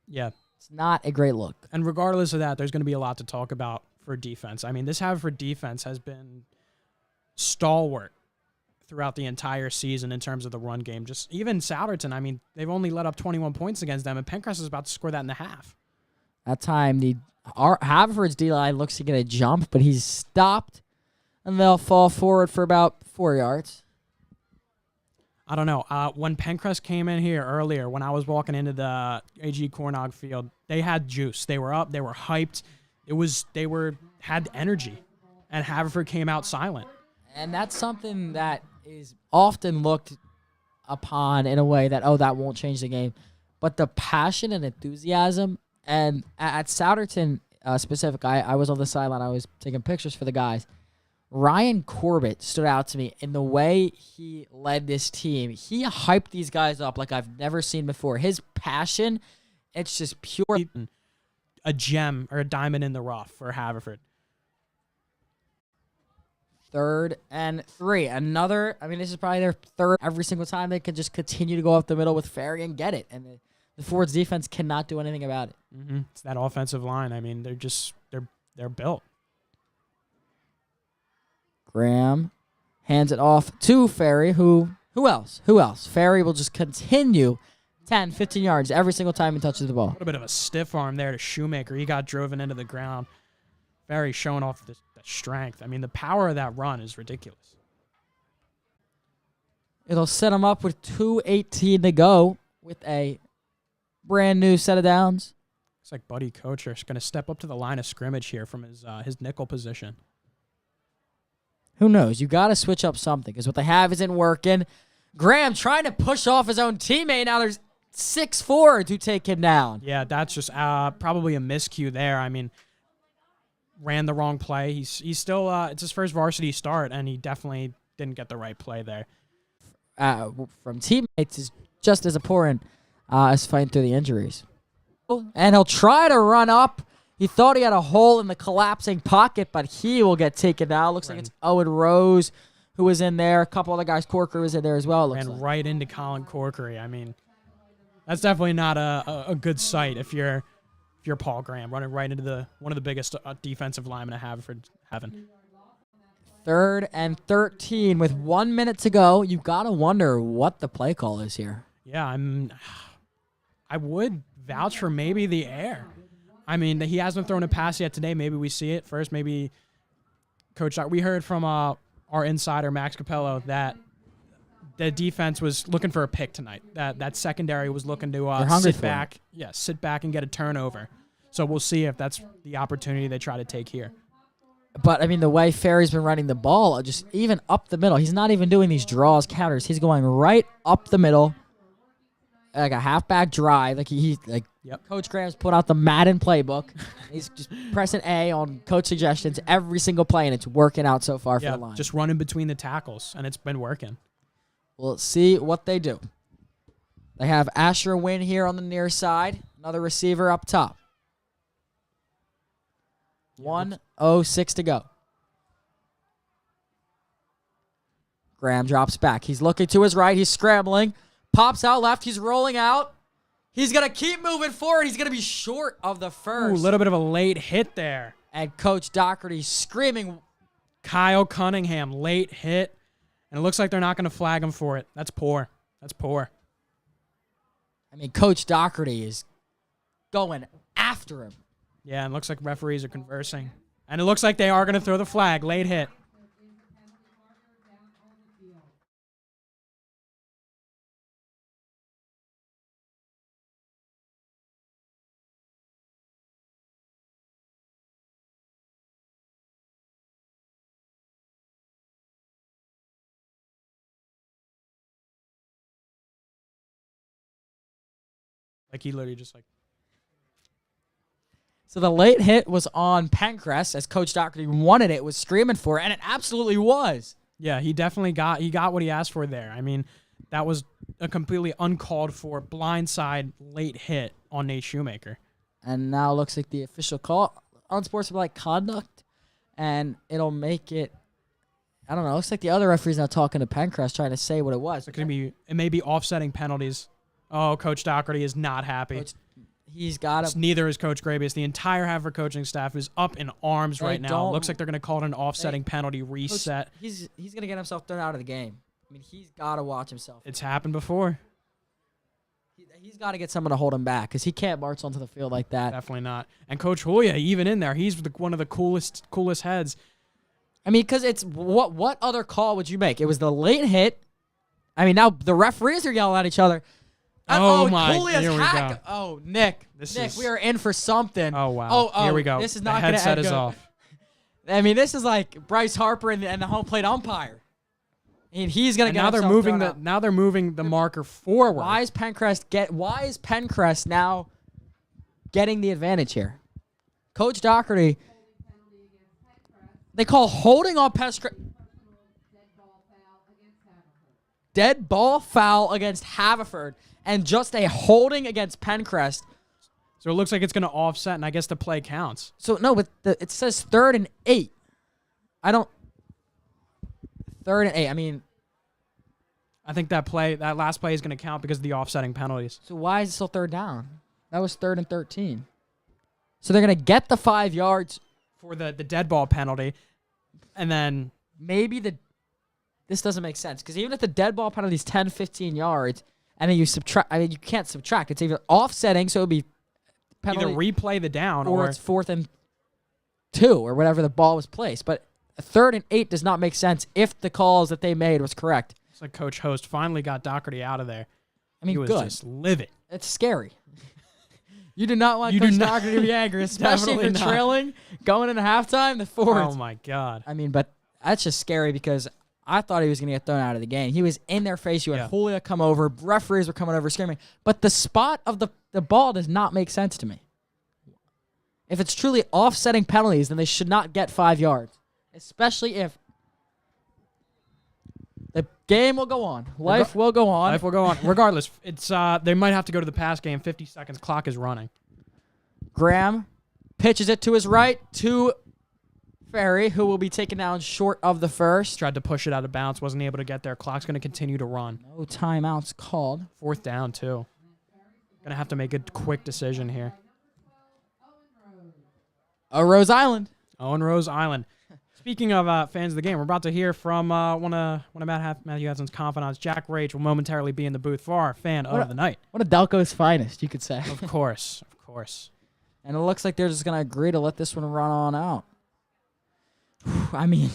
yeah, it's not a great look. And regardless of that, there's going to be a lot to talk about for defense. I mean, this Haverford defense has been stalwart throughout the entire season in terms of the run game. Just even Souderton, I mean, they've only let up 21 points against them, and Pencrest is about to score that in the half. That time, Haverford's D-line looks to get a jump, but he's stopped, and they'll fall forward for about 4 yards. I don't know. When Pencrest came in here earlier, when I was walking into the AG Cornog field, they had juice. They were up. They were hyped. Had energy, and Haverford came out silent. And that's something that is often looked upon in a way that, that won't change the game. But the passion and enthusiasm, and at Souderton specific, I was on the sideline. I was taking pictures for the guys. Ryan Corbett stood out to me in the way he led this team. He hyped these guys up like I've never seen before. His passion, it's just pure. A gem or a diamond in the rough for Haverford. 3rd and 3. This is probably their third. Every single time they could just continue to go up the middle with Ferry and get it. And the Fords defense cannot do anything about it. Mm-hmm. It's that offensive line. I mean, they're built. Graham hands it off to Ferry. Who else? Ferry will just continue 10, 15 yards every single time he touches the ball. A little bit of a stiff arm there to Shoemaker. He got driven into the ground. Ferry showing off the strength. I mean, the power of that run is ridiculous. It'll set him up with 2:18 to go with a brand new set of downs. Looks like Buddy Kocher is going to step up to the line of scrimmage here from his nickel position. Who knows? You got to switch up something because what they have isn't working. Graham trying to push off his own teammate. Now there's 6'4" to take him down. Yeah, that's just probably a miscue there. I mean, ran the wrong play. He's still it's his first varsity start, and he definitely didn't get the right play there. From teammates is just as important as fighting through the injuries. And he'll try to run up. He thought he had a hole in the collapsing pocket, but he will get taken down. Looks like it's Owen Rose who was in there. A couple other guys. Corkery was in there as well. Right into Colin Corkery. I mean, that's definitely not a good sight if you're Paul Graham running right into one of the biggest defensive linemen at Haverford having. 3rd and 13 with 1 minute to go. You gotta wonder what the play call is here. Yeah, I would vouch for maybe the air. I mean, he hasn't thrown a pass yet today. Maybe we see it first. Maybe we heard from our insider Max Capello that the defense was looking for a pick tonight. That secondary was looking to sit back and get a turnover. So we'll see if that's the opportunity they try to take here. But, I mean, the way Ferry's been running the ball, just even up the middle, he's not even doing these draws, counters. He's going right up the middle, like a halfback drive. Coach Graham's put out the Madden playbook. He's just pressing A on coach suggestions every single play, and it's working out so far for the line. Just running between the tackles, and it's been working. We'll see what they do. They have Asher Wynn here on the near side, another receiver up top. 1:06 to go. Graham drops back. He's looking to his right. He's scrambling. Pops out left. He's rolling out. He's going to keep moving forward. He's going to be short of the first. Ooh, a little bit of a late hit there. And Coach Doherty screaming. Kyle Cunningham, late hit. And it looks like they're not going to flag him for it. That's poor. I mean, Coach Doherty is going after him. Yeah, and it looks like referees are conversing. And it looks like they are going to throw the flag. Late hit. Like he literally just like. So the late hit was on Pencrest, as Coach Doherty wanted it, was screaming for it, and it absolutely was. Yeah, he definitely got what he asked for there. I mean, that was a completely uncalled for blindside late hit on Nate Shoemaker. And now it looks like the official call unsportsmanlike conduct, and it'll make it. I don't know. It looks like the other referee's now talking to Pencrest, trying to say what it was. It may be offsetting penalties. Oh, Coach Doherty is not happy. He's got to. Neither is Coach Grabius. The entire Haverford coaching staff is up in arms right now. Looks like they're going to call it an offsetting penalty reset. He's going to get himself thrown out of the game. I mean, he's got to watch himself. It's happened before. He's got to get someone to hold him back because he can't march onto the field like that. Definitely not. And Coach Julia, even in there, he's one of the coolest heads. I mean, because it's what other call would you make? It was the late hit. I mean, now the referees are yelling at each other. My! Julia's Here we hacked. go. Oh, Nick, we are in for something. Oh wow! Here we go. This is not going to headset is good. off. I mean, this is like Bryce Harper and the home plate umpire. And he's going to get. Now they're moving the marker forward. Why is Pencrest now getting the advantage here? Coach Doherty. They call holding on Pencrest. Dead ball foul against Haverford, and just a holding against Pencrest. So it looks like it's going to offset, and I guess the play counts. So no, but it says 3rd and 8. I don't. 3rd and 8. I mean, I think that last play is going to count because of the offsetting penalties. So why is it still 3rd down? That was 3rd and 13. So they're going to get the 5 yards for the dead ball penalty, and then maybe this doesn't make sense because even if the dead ball penalty is 10, 15 yards, and then you subtract, I mean, you can't subtract. It's either offsetting, so it would be penalty, either replay the down or it's 4th and 2 or whatever the ball was placed. But 3rd and 8 does not make sense if the calls that they made was correct. It's like Coach Host finally got Doherty out of there. I mean, he was good. Just livid. It's scary. You do not want Coach Doherty to be angry, especially if you're trailing going into halftime. The forwards. Oh my God. I mean, but that's just scary because I thought he was going to get thrown out of the game. He was in their face. You had Julia come over. Referees were coming over screaming. But the spot of the ball does not make sense to me. If it's truly offsetting penalties, then they should not get 5 yards, especially if the game will go on. Life will go on. Life will go on. Regardless, it's they might have to go to the pass game. 50 seconds. Clock is running. Graham pitches it to his right to Ferry, who will be taken down short of the first. Tried to push it out of bounds. Wasn't able to get there. Clock's going to continue to run. No timeouts called. 4th down, too. Going to have to make a quick decision here. Rose Island. Owen Rose Island. Speaking of fans of the game, we're about to hear from one of Matthew Hudson's confidants. Jack Rage will momentarily be in the booth for our fan of the night. One of Delco's finest, you could say. Of course, of course. And it looks like they're just going to agree to let this one run on out. I mean,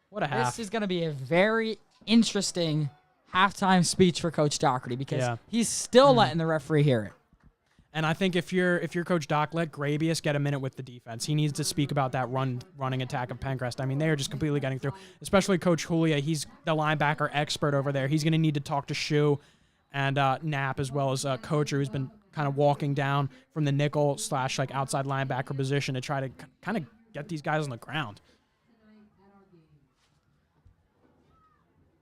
what a half. This is going to be a very interesting halftime speech for Coach Doherty because he's still letting the referee hear it. And I think if you're Coach Doc, let Grabius get a minute with the defense. He needs to speak about that running attack of Pencrest. I mean, they are just completely getting through, especially Coach Julia. He's the linebacker expert over there. He's going to need to talk to Shu and Knapp as well as Coacher, who's been kind of walking down from the nickel / like outside linebacker position to try to kind of get these guys on the ground.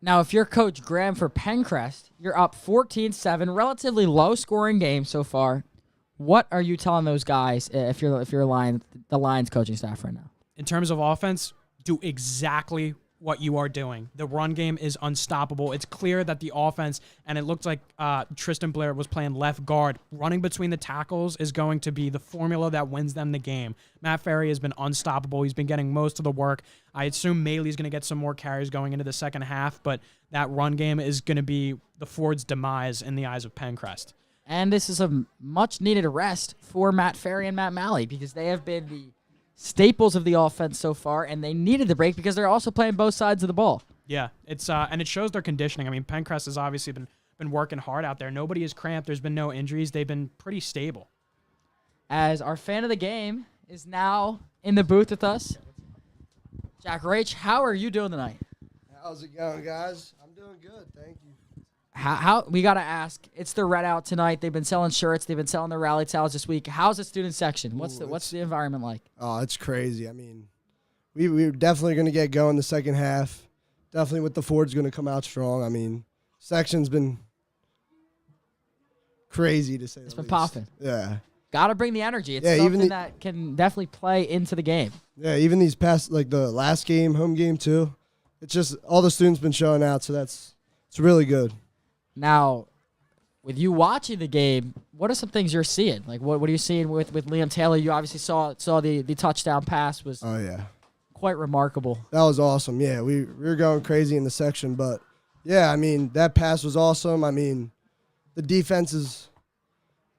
Now, if you're Coach Graham for Pencrest, you're up 14-7, relatively low-scoring game so far. What are you telling those guys if you're the Lions coaching staff right now? In terms of offense, do exactly what you are doing. The run game is unstoppable. It's clear that the offense, and it looked like Tristan Blair was playing left guard. Running between the tackles is going to be the formula that wins them the game. Matt Ferry has been unstoppable. He's been getting most of the work. I assume Maley's going to get some more carries going into the second half, but that run game is going to be the Ford's demise in the eyes of Pencrest. And this is a much-needed rest for Matt Ferry and Matt Malley because they have been the staples of the offense so far, and they needed the break because they're also playing both sides of the ball. Yeah, it's and it shows their conditioning. I mean, Pencrest has obviously been working hard out there. Nobody is cramped. There's been no injuries. They've been pretty stable. As our fan of the game is now in the booth with us, Jack Rach, how are you doing tonight? How's it going, guys? I'm doing good, thank you. How we got to ask, it's the Red Out tonight. They've been selling shirts. They've been selling their rally towels this week. How's the student section? What's the environment like? Oh, it's crazy. I mean, we're definitely going to get going the second half. Definitely with the Ford's going to come out strong. I mean, section's been crazy to say the least. It's been popping. Yeah. Got to bring the energy. It's something that can definitely play into the game. Yeah, even these past, like the last game, home game too. It's just all the students been showing out, so it's really good. Now, with you watching the game, what are some things you're seeing? Like, what are you seeing with Liam Taylor? You obviously saw the touchdown pass was Oh yeah, quite remarkable. that was awesome. Yeah, we were going crazy in the section, but yeah, I mean that pass was awesome. I mean, the defense is,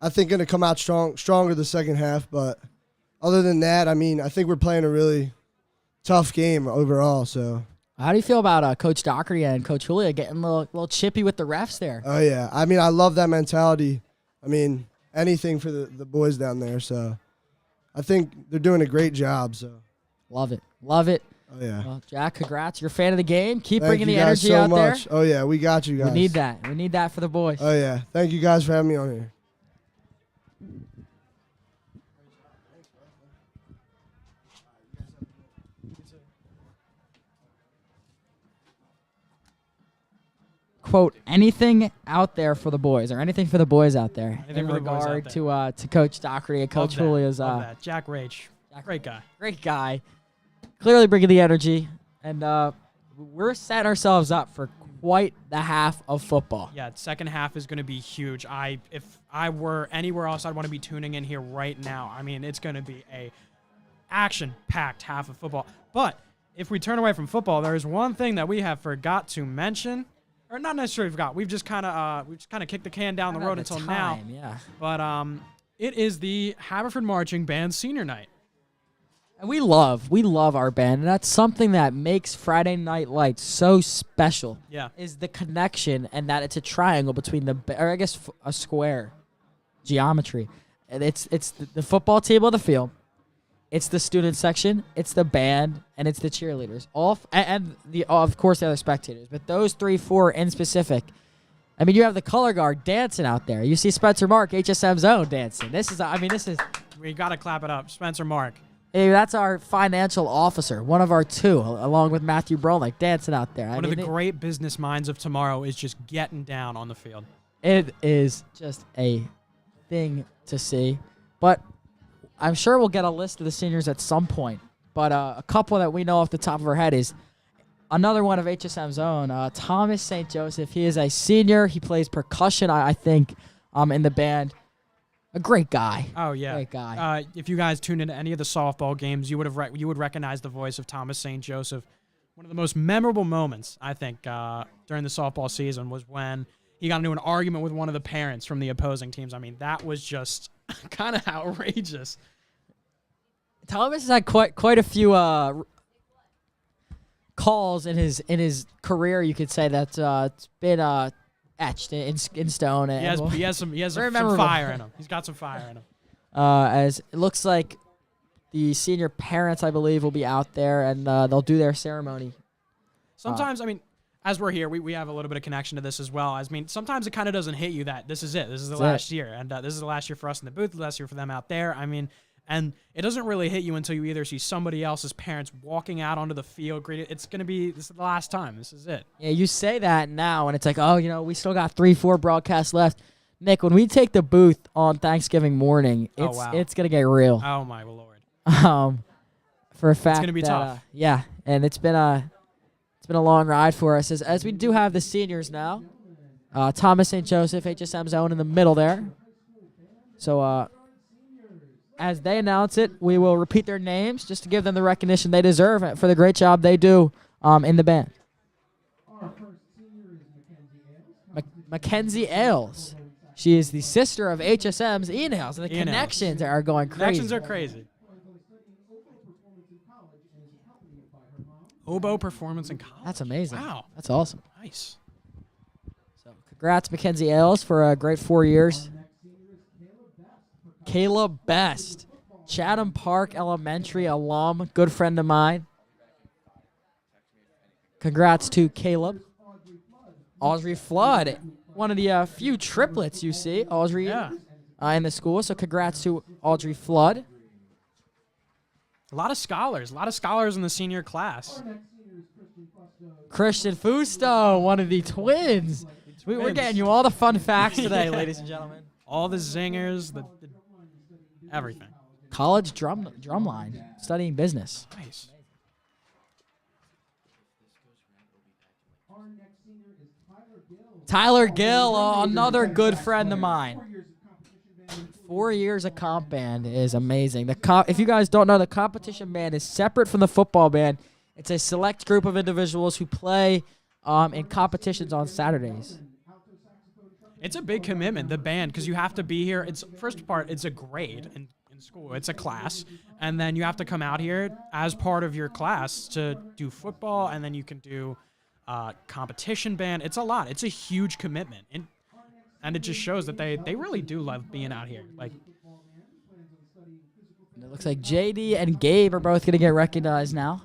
I think, going to come out stronger the second half. But other than that, I mean, I think we're playing a really tough game overall. So. How do you feel about Coach Dockery and Coach Julia getting a little chippy with the refs there? Oh yeah, I mean, I love that mentality. I mean, anything for the boys down there. So, I think they're doing a great job. So, Love it. Love it. oh yeah. Well, Jack, congrats. You're a fan of the game. Keep Thank bringing you the guys energy so out much. there. Oh yeah, we got you guys. We need that. We need that for the boys. Oh yeah, thank you guys for having me on here. Quote, anything out there for the boys, or anything for the boys out there Anything in for the boys out regard there. to Coach Dockery and Coach Love that. Julia's Love that. Jack Rach. Great guy. great guy. Clearly bringing the energy. And we're setting ourselves up for quite the half of football. Yeah, second half is going to be huge. If I were anywhere else, I'd want to be tuning in here right now. I mean, it's going to be a action-packed half of football. But if we turn away from football, there is one thing that we have forgot to mention, or not necessarily forgot. We've just kind of kicked the can down the road until now. Yeah. But it is the Haverford Marching Band Senior Night. And we love our band, and that's something that makes Friday Night Lights so special. Yeah. Is the connection, and that it's a triangle between or I guess a square, geometry. And it's the football team on the field, it's the student section, it's the band, and it's the cheerleaders. And of course the other spectators, but those 3-4 in specific. I mean, you have the color guard dancing out there. You see Spencer Mark, HSM's own, dancing. This is We got to clap it up. Spencer Mark. Hey, that's our financial officer, one of our two, along with Matthew Brolick, dancing out there. One of the great business minds of tomorrow is just getting down on the field. It is just a thing to see. But I'm sure we'll get a list of the seniors at some point. But a couple that we know off the top of our head is another one of HSM's own, Thomas St. Joseph. He is a senior. He plays percussion, I think, in the band. A great guy. Oh yeah, great guy. If you guys tuned into any of the softball games, you would recognize the voice of Thomas St. Joseph. One of the most memorable moments, I think, during the softball season was when he got into an argument with one of the parents from the opposing teams. I mean, that was just kind of outrageous. Thomas has had quite a few calls in his career. You could say that it's been etched in stone. He has some memorable. fire in him. He's got some fire in him. As it looks like the senior parents, I believe, will be out there, and they'll do their ceremony. Sometimes, I mean, as we're here, we have a little bit of connection to this as well. I mean, sometimes it kind of doesn't hit you that this is it. This is the last year, and this is the last year for us in the booth, the last year for them out there. I mean, and it doesn't really hit you until you either see somebody else's parents walking out onto the field. This is the last time. This is it. Yeah, you say that now, and it's like, oh, we still got 3-4 broadcasts left. Nick, when we take the booth on Thanksgiving morning, it's gonna get real. Oh my lord. For a fact, it's gonna be tough. Yeah, and it's been a long ride for us as we do have the seniors now. Thomas St. Joseph, HSM's own in the middle there. So as they announce it, we will repeat their names just to give them the recognition they deserve for the great job they do in the band. Mackenzie Ailes. She is the sister of HSM's Ian Ailes, and the connections are going crazy. Connections are crazy. Oboe performance in college. That's amazing. Wow. That's awesome. Nice. So congrats, Mackenzie Ailes, for a great 4 years. Caleb Best, Chatham Park Elementary alum, good friend of mine. Congrats to Caleb. Audrey Flood, one of the few triplets you see, Audrey, in the school. So congrats to Audrey Flood. A lot of scholars in the senior class. Christian Fusto, one of the twins. We're getting you all the fun facts today, ladies and gentlemen. All the zingers, the everything. College drumline, studying business. Nice. Tyler Gill, another good friend of mine. 4 years of comp band is amazing. If you guys don't know, the competition band is separate from the football band. It's a select group of individuals who play in competitions on Saturdays. It's a big commitment, the band, because you have to be here. It's first part, it's a grade in school. It's a class, and then you have to come out here as part of your class to do football, and then you can do competition band. It's a lot. It's a huge commitment, and it just shows that they really do love being out here. Like, it looks like JD and Gabe are both going to get recognized now.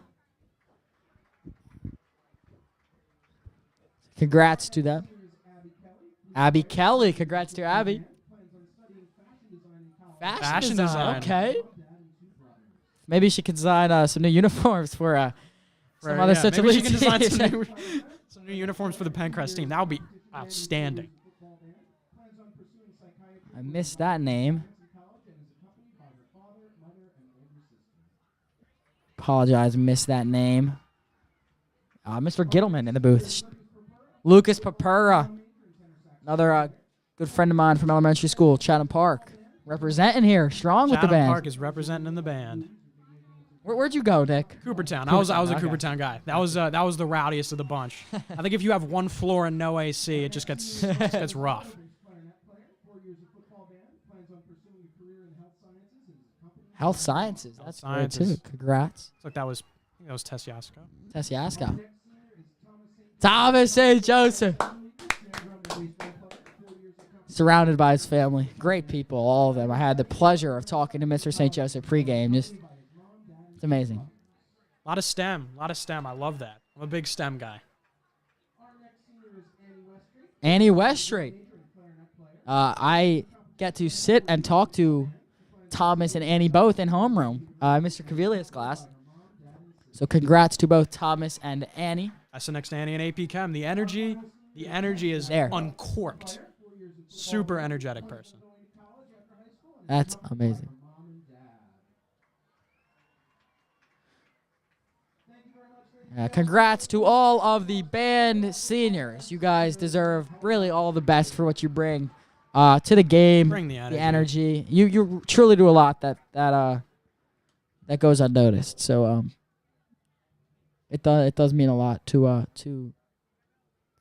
Congrats to them. Abby Kelly, congrats to Abby. Fashion design. Okay. Maybe she could design some new uniforms for some other such maybe she elite can design teams. some new uniforms for the Pencrest team. That would be outstanding. I missed that name. Apologize, missed that name. Mr. Gittleman in the booth. Lucas Papura, another good friend of mine from elementary school, Chatham Park, representing here, strong with the Chatham band. Park is representing in the band. Where'd you go, Nick? Coopertown. I was a okay. Coopertown guy. That was the rowdiest of the bunch. I think if you have one floor and no AC, it just gets rough. Health Sciences. That's great, Sciences. too. Congrats. It's like that was Tess Yasko. Tess Yasko. Thomas St. Joseph. Surrounded by his family. Great people, all of them. I had the pleasure of talking to Mr. St. Joseph pregame. It's amazing. A lot of STEM. I love that. I'm a big STEM guy. Annie Weststreet. I get to sit and talk to Thomas and Annie both in homeroom, Mr. Cavilia's class. So congrats to both Thomas and Annie. That's the next to Annie and AP Chem. The energy is There. uncorked. Super energetic person. That's amazing. Congrats to all of the band seniors. You guys deserve really all the best for what you bring to the game. Bring the energy. You truly do a lot that goes unnoticed. So it does mean a lot to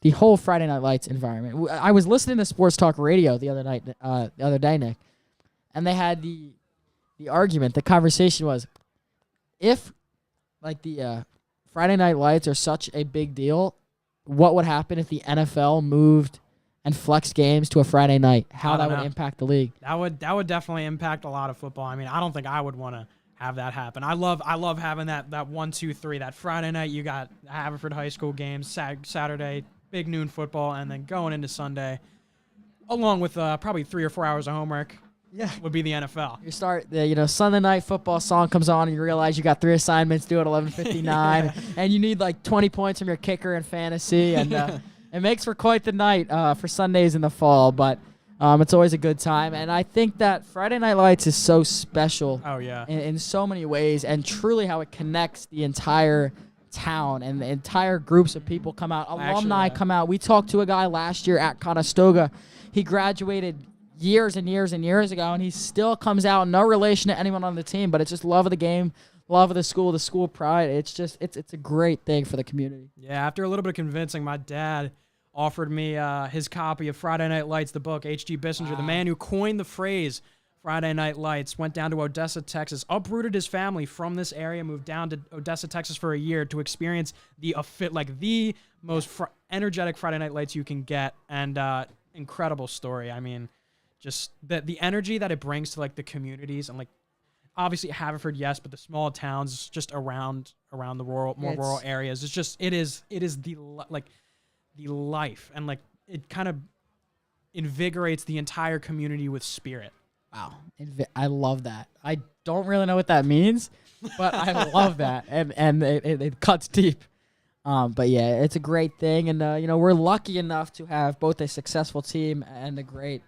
the whole Friday Night Lights environment. I was listening to Sports Talk Radio the other day, Nick, and they had the argument. The conversation was, if like the Friday Night Lights are such a big deal, what would happen if the NFL moved and flexed games to a Friday night? How that would impact the league? That would definitely impact a lot of football. I mean, I don't think I would want to have that happen. I love having that 1, 2, 3. That Friday night you got Haverford High School games, Saturday big noon football, and then going into Sunday, along with probably 3 or 4 hours of homework. Yeah, would be the NFL. You start the Sunday night football song comes on and you realize you got 3 assignments due at 11:59 and you need like 20 points from your kicker in fantasy, and it makes for quite the night for Sundays in the fall, but it's always a good time. And I think that Friday Night Lights is so special. Oh yeah, in so many ways, and truly how it connects the entire town, and the entire groups of people come out. Alumni come out. We talked to a guy last year at Conestoga. He graduated years and years and years ago, and he still comes out. No relation to anyone on the team, but it's just love of the game, love of the school pride. It's a great thing for the community. Yeah, after a little bit of convincing, my dad offered me his copy of Friday Night Lights, the book. H.G. Bissinger, the man who coined the phrase Friday Night Lights, went down to Odessa, Texas, uprooted his family from this area, moved down to Odessa, Texas for a year to experience the most energetic Friday Night Lights you can get, and incredible story. I mean, just the energy that it brings to like the communities, and like obviously Haverford, yes, but the small towns just around the rural areas. It's just it is the life, and like it kind of invigorates the entire community with spirit. Wow, I love that. I don't really know what that means, but I love that, and it cuts deep. But yeah, it's a great thing, and we're lucky enough to have both a successful team and a great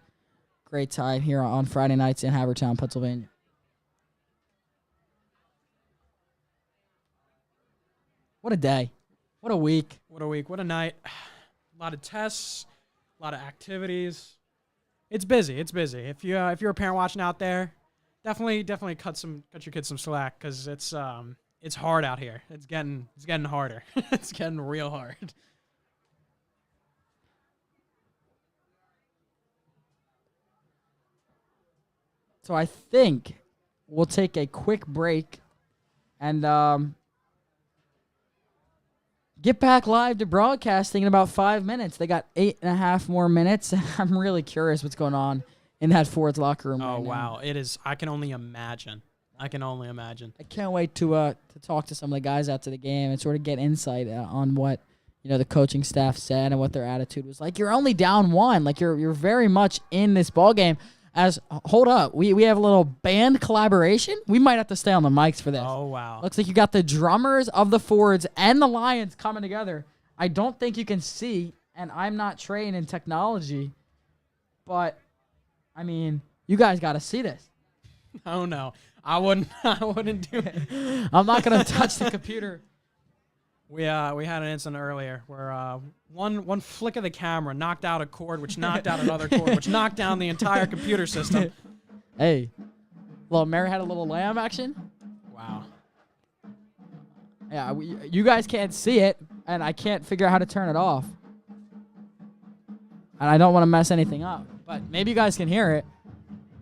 time here on Friday nights in Havertown, Pennsylvania. What a day. What a week. What a week. What a night. A lot of tests. a lot of activities. It's busy. It's busy. If you're a parent watching out there, definitely cut your kids some slack because it's hard out here. It's getting harder. It's getting real hard. So I think we'll take a quick break and get back live to broadcasting in about 5 minutes. They got 8.5 more minutes. I'm really curious what's going on in that Fords locker room. Oh, right now. wow. It is. I can only imagine. I can't wait to talk to some of the guys after the game and sort of get insight on what the coaching staff said and what their attitude was like. You're only down 1. Like you're very much in this ball game. Hold up, we have a little band collaboration. We might have to stay on the mics for this. Oh, wow. Looks like you got the drummers of the Fords and the Lions coming together. I don't think you can see, and I'm not trained in technology, but I mean, you guys got to see this. Oh no, I wouldn't do it. I'm not gonna touch the computer. We had an incident earlier where one flick of the camera knocked out a cord, which knocked out another cord, which knocked down the entire computer system. Hey, little Mary had a little lamb action. Wow. Yeah, you guys can't see it, and I can't figure out how to turn it off. And I don't want to mess anything up, but maybe you guys can hear it.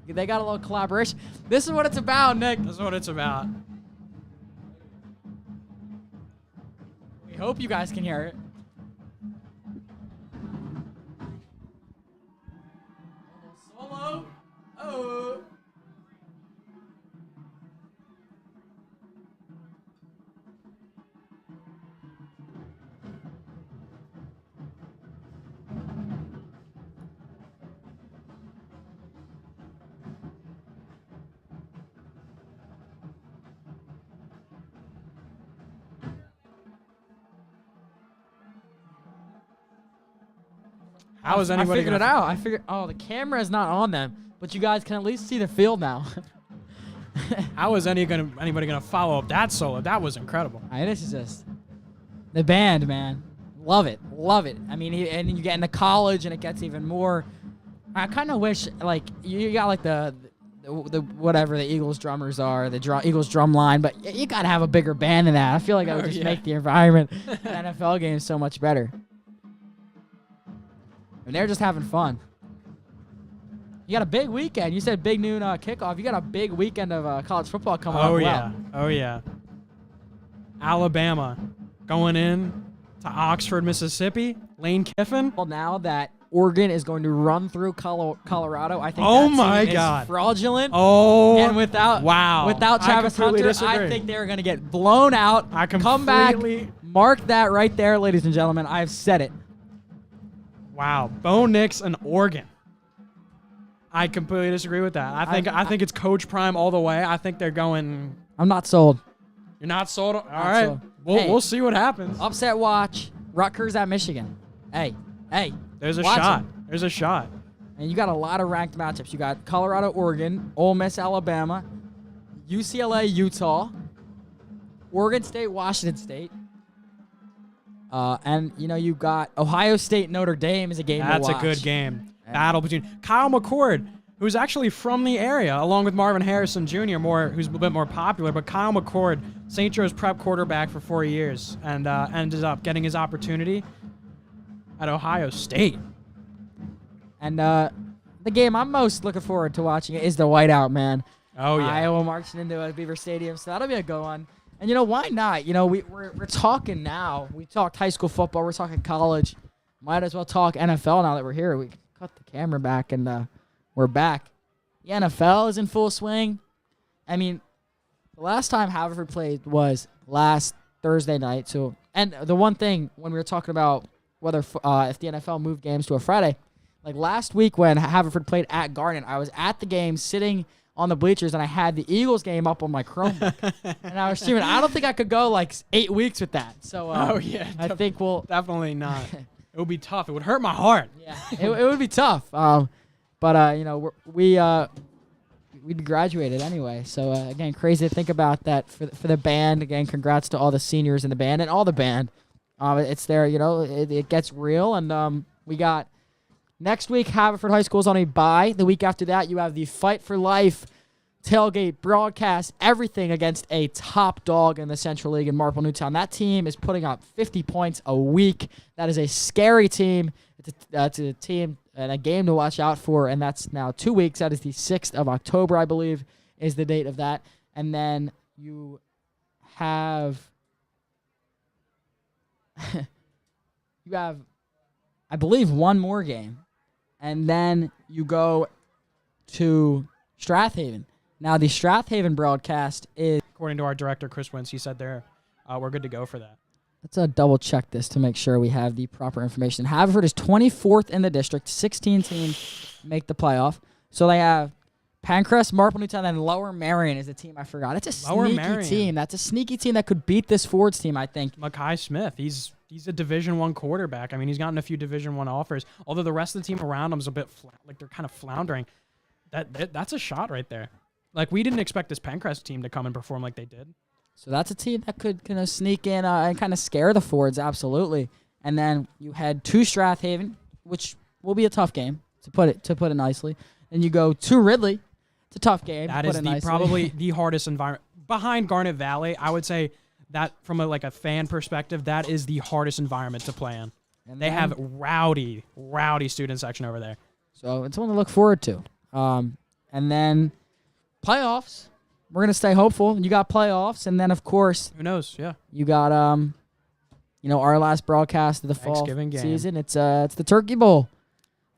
They got a little collaboration. This is what it's about, Nick. This is what it's about. We hope you guys can hear it. Solo. Oh. How is anybody? I figured it out. Oh, the camera is not on them, but you guys can at least see the field now. How is anybody gonna follow up that solo? That was incredible. This is just the band, man. Love it. I mean, and you get into college, and it gets even more. I kind of wish, like, you got like the whatever the Eagles drummers are, Eagles drum line, but you gotta have a bigger band than that. I feel like that would just make the environment, the NFL game, so much better. And they're just having fun. You got a big weekend. You said big noon kickoff. You got a big weekend of college football coming up. Oh, yeah. Alabama going in to Oxford, Mississippi. Lane Kiffin. Well, now that Oregon is going to run through Colorado, I think is fraudulent. Oh, and without Travis Hunter, I think they're going to get blown out. Come back. Mark that right there, ladies and gentlemen. I've said it. Wow, Bo Nix and Oregon. I completely disagree with that. I think it's Coach Prime all the way. I think they're going. I'm not sold. You're not sold. All right, we'll see what happens. Upset watch. Rutgers at Michigan. Hey. There's a shot. There's a shot. And you got a lot of ranked matchups. You got Colorado, Oregon, Ole Miss, Alabama, UCLA, Utah, Oregon State, Washington State. And, you got Ohio State, Notre Dame is a game to watch. That's a good game. Battle between Kyle McCord, who's actually from the area, along with Marvin Harrison Jr., who's a bit more popular. But Kyle McCord, St. Joe's prep quarterback for 4 years, and ended up getting his opportunity at Ohio State. And the game I'm most looking forward to watching is the whiteout, man. Oh, yeah. Iowa marching into Beaver Stadium, so that'll be a good one. And, why not? We're talking now. We talked high school football. We're talking college. Might as well talk NFL now that we're here. We cut the camera back, and we're back. The NFL is in full swing. I mean, the last time Haverford played was last Thursday night. So, and the one thing when we were talking about whether if the NFL moved games to a Friday, like last week when Haverford played at Garnet, I was at the game sitting on the bleachers, and I had the Eagles game up on my Chromebook. And I was streaming. I don't think I could go like 8 weeks with that. So I think we'll definitely not. It would be tough. It would hurt my heart. Yeah, it would be tough. But we graduated anyway. So again, crazy to think about that for the band. Again, congrats to all the seniors in the band and all the band. It's there. It gets real, and we got Next week, Haverford High School is on a bye. The week after that, you have the Fight for Life tailgate broadcast, everything against a top dog in the Central League in Marple Newtown. That team is putting up 50 points a week. That is a scary team. It's a team and a game to watch out for, and that's now 2 weeks. That is the 6th of October, I believe, is the date of that. And then you have I believe, one more game, and then you go to Strathaven. Now, the Strathaven broadcast is... According to our director, Chris Wentz, he said we're good to go for that. Let's double check this to make sure we have the proper information. Haverford is 24th in the district. 16 teams make the playoff. So they have Pancrest, Marple Newtown, and Lower Marion is the team I forgot. It's a sneaky team. That's a sneaky team that could beat this Fords team, I think. Makai Smith, he's a Division I quarterback. I mean, he's gotten a few Division I offers, although the rest of the team around him is a bit like they're kind of floundering. That's a shot right there. Like, we didn't expect this Pancrest team to come and perform like they did. So that's a team that could kind of sneak in and kind of scare the Fords, absolutely. And then you head to Strathaven, which will be a tough game, to put it nicely. And you go to Ridley. It's a tough game. That is probably the hardest environment. Behind Garnet Valley, I would say that from a fan perspective, that is the hardest environment to play in. And they have rowdy student section over there. So it's one to look forward to. And then playoffs. We're going to stay hopeful. You got playoffs, and then, of course... Who knows? Yeah. You got, our last broadcast of the fall season. It's the Turkey Bowl.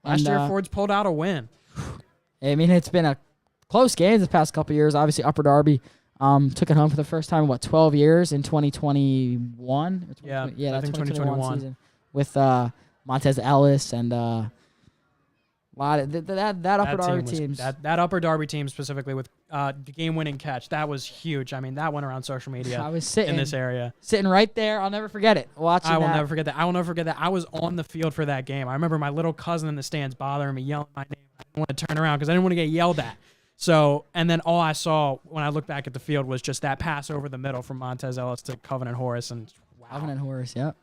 Last year, Fords pulled out a win. I mean, it's been a close game the past couple of years. Obviously, Upper Darby took it home for the first time in, 12 years in 2021? Yeah, that's I think 2021 season with Montez Ellis and... a lot of that Upper Darby teams. That Upper Darby team specifically with the game-winning catch, that was huge. I mean, that went around social media. I was sitting in this area, sitting right there. I'll never forget it. I will never forget that. I was on the field for that game. I remember my little cousin in the stands bothering me, yelling my name. I didn't want to turn around because I didn't want to get yelled at. So, and then all I saw when I looked back at the field was just that pass over the middle from Montez Ellis to Covenant Horace, and wow. Covenant Horace, yep.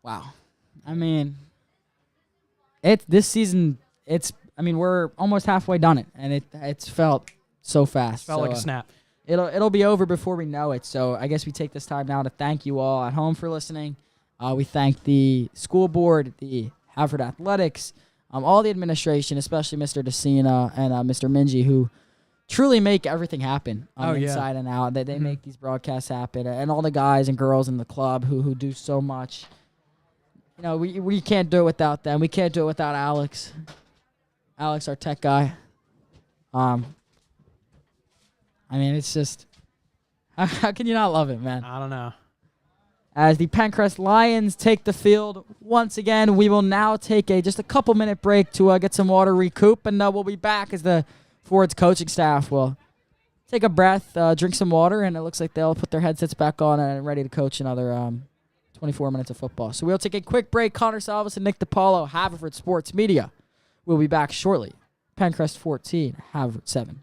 Wow. I mean. This season, we're almost halfway done it, and it's felt so fast. Felt like a snap. It'll be over before we know it. So I guess we take this time now to thank you all at home for listening. We thank the school board, the Haverford Athletics, all the administration, especially Mr. DeCina and Mr. Minji, who truly make everything happen inside and out. They make these broadcasts happen, and all the guys and girls in the club who do so much. You know, we can't do it without them. We can't do it without Alex. Alex, our tech guy. It's just... How can you not love it, man? I don't know. As the Pancrest Lions take the field once again, we will now take just a couple-minute break to get some water, recoup, and we'll be back as the Fords coaching staff will take a breath, drink some water, and it looks like they'll put their headsets back on and ready to coach another... 24 minutes of football. So we'll take a quick break. Connor Salvis and Nick DiPaolo, Haverford Sports Media. We'll be back shortly. Pancrest 14, Haverford 7.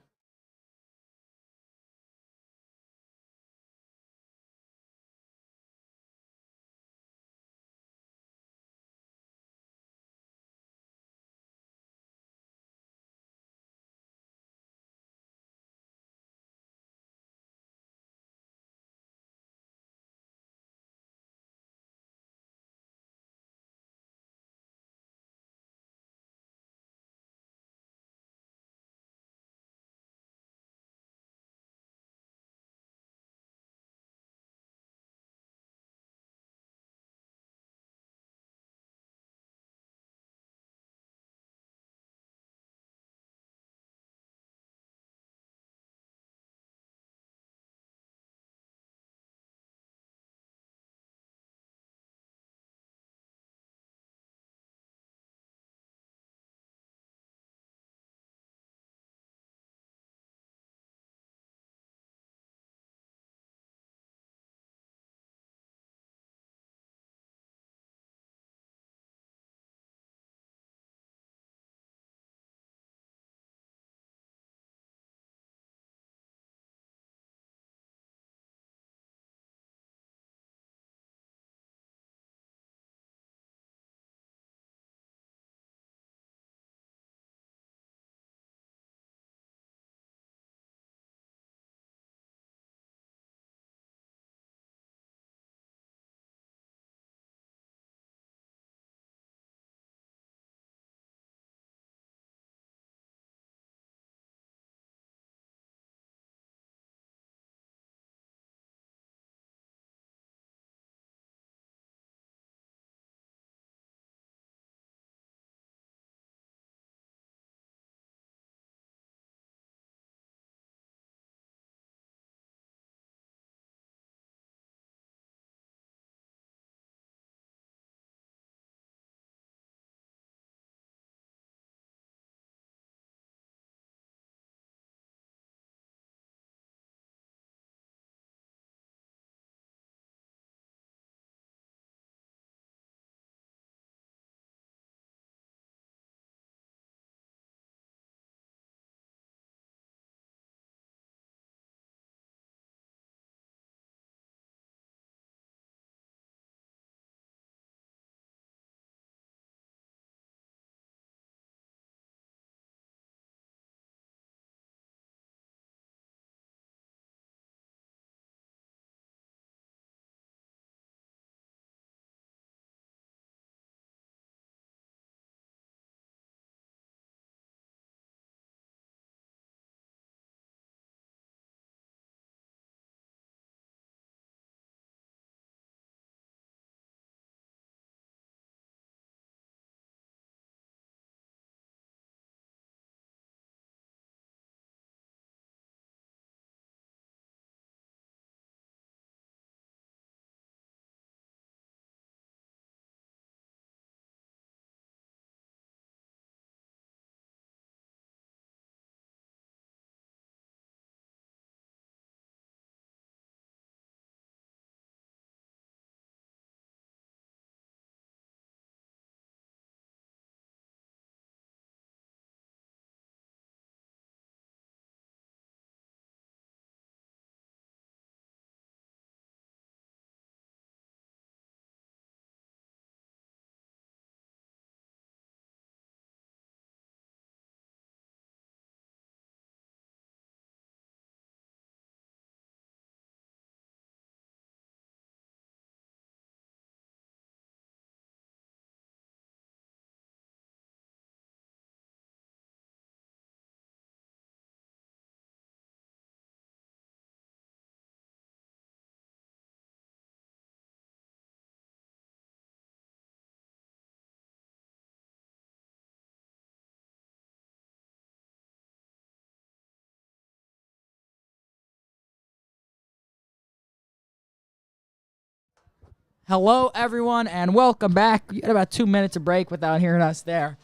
Hello, everyone, and welcome back. You had about 2 minutes of break without hearing us there.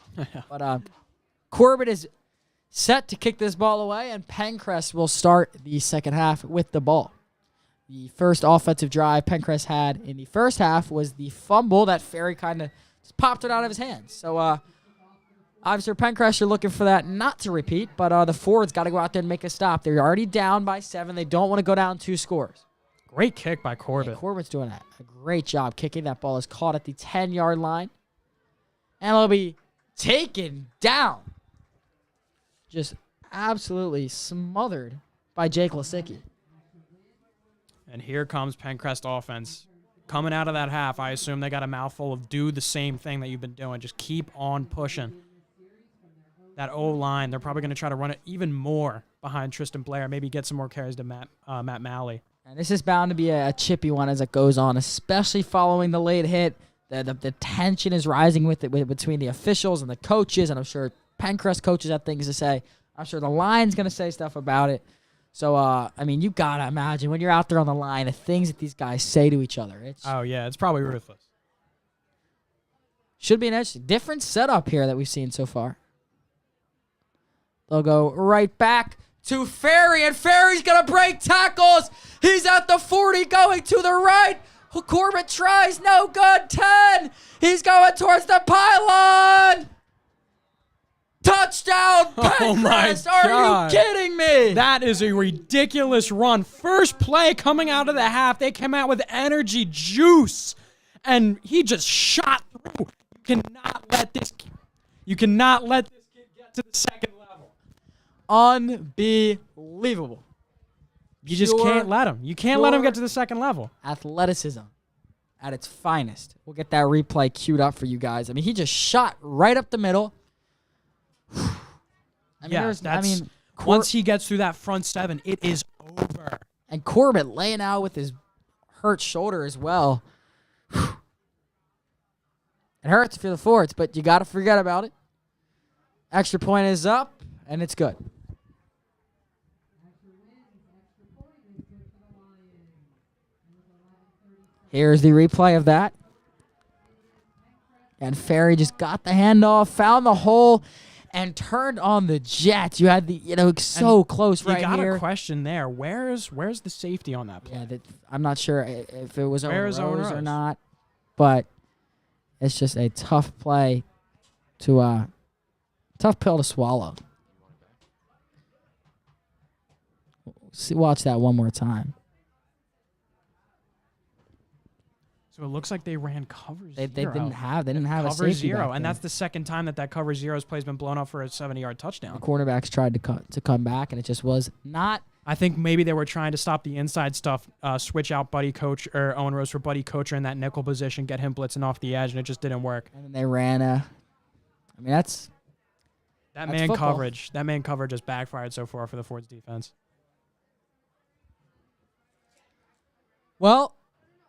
But Corbett is set to kick this ball away, and Pencrest will start the second half with the ball. The first offensive drive Pencrest had in the first half was the fumble that Ferry kind of just popped it out of his hands. So, obviously, Pencrest are looking for that not to repeat, but the Fords got to go out there and make a stop. They're already down by 7. They don't want to go down 2 scores. Great kick by Corbett. Yeah, Corbett's doing a great job kicking. That ball is caught at the 10-yard line. And it'll be taken down. Just absolutely smothered by Jake Lisicki. And here comes Pencrest offense. Coming out of that half, I assume they got a mouthful of do the same thing that you've been doing. Just keep on pushing. That O-line, they're probably going to try to run it even more behind Tristan Blair. Maybe get some more carries to Matt Malley. And this is bound to be a chippy one as it goes on, especially following the late hit. The tension is rising between the officials and the coaches, and I'm sure Pencrest coaches have things to say. I'm sure the line's going to say stuff about it. So, you got to imagine when you're out there on the line, the things that these guys say to each other. It's probably ruthless. Should be an interesting, different setup here that we've seen so far. They'll go right back to Ferry, and Ferry's going to break tackles. He's at the 40 going to the right. Corbett tries, no good, 10. He's going towards the pylon. Touchdown, Oh my Pencrest. Are God. you kidding me? That is a ridiculous run. First play coming out of the half, they came out with energy juice, and he just shot through. You cannot let this kid get to the second level. Unbelievable. You just can't let him. You can't let him get to the second level. Athleticism at its finest. We'll get that replay queued up for you guys. He just shot right up the middle. Once he gets through that front 7, it is over. And Corbett laying out with his hurt shoulder as well. It hurts if you're the Fords, but you got to forget about it. Extra point is up, and it's good. Here's the replay of that. And Ferry just got the handoff, found the hole, and turned on the Jets. You had so close right here. You got a question there. Where's the safety on that play? Yeah, I'm not sure if it was Where is Owen Owen Rose or Rose? not, but it's just a tough play tough pill to swallow. Watch that one more time. So it looks like they ran cover zero. They didn't have a cover safety zero, back and there. that's the second time that cover zero's play's been blown up for a 70-yard The touchdown. quarterbacks tried to come back, and it just was not. I think maybe they were trying to stop the inside stuff, switch out Buddy Coach or Owen Rose for Buddy Coacher in that nickel position, get him blitzing off the edge, and it just didn't work. And then they ran that's That football. man coverage has backfired so far for the Fords defense. well.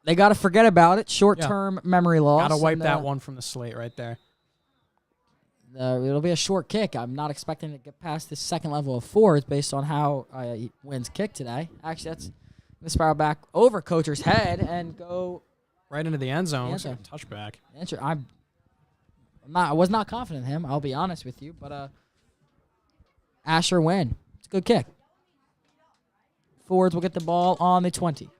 They got to forget about it. Short-term memory loss. Got to wipe and, that one from the slate right there. It'll be a short kick. I'm not expecting to get past the second level of Fords based on how Wynn's kicked today. Actually, that's going to spiral back over Coacher's head and go. Right into the end zone. The end Looks like a touchback. I was not confident in him. I'll be honest with you, but Asher Wynn. It's a good kick. Fords will get the ball on the 20.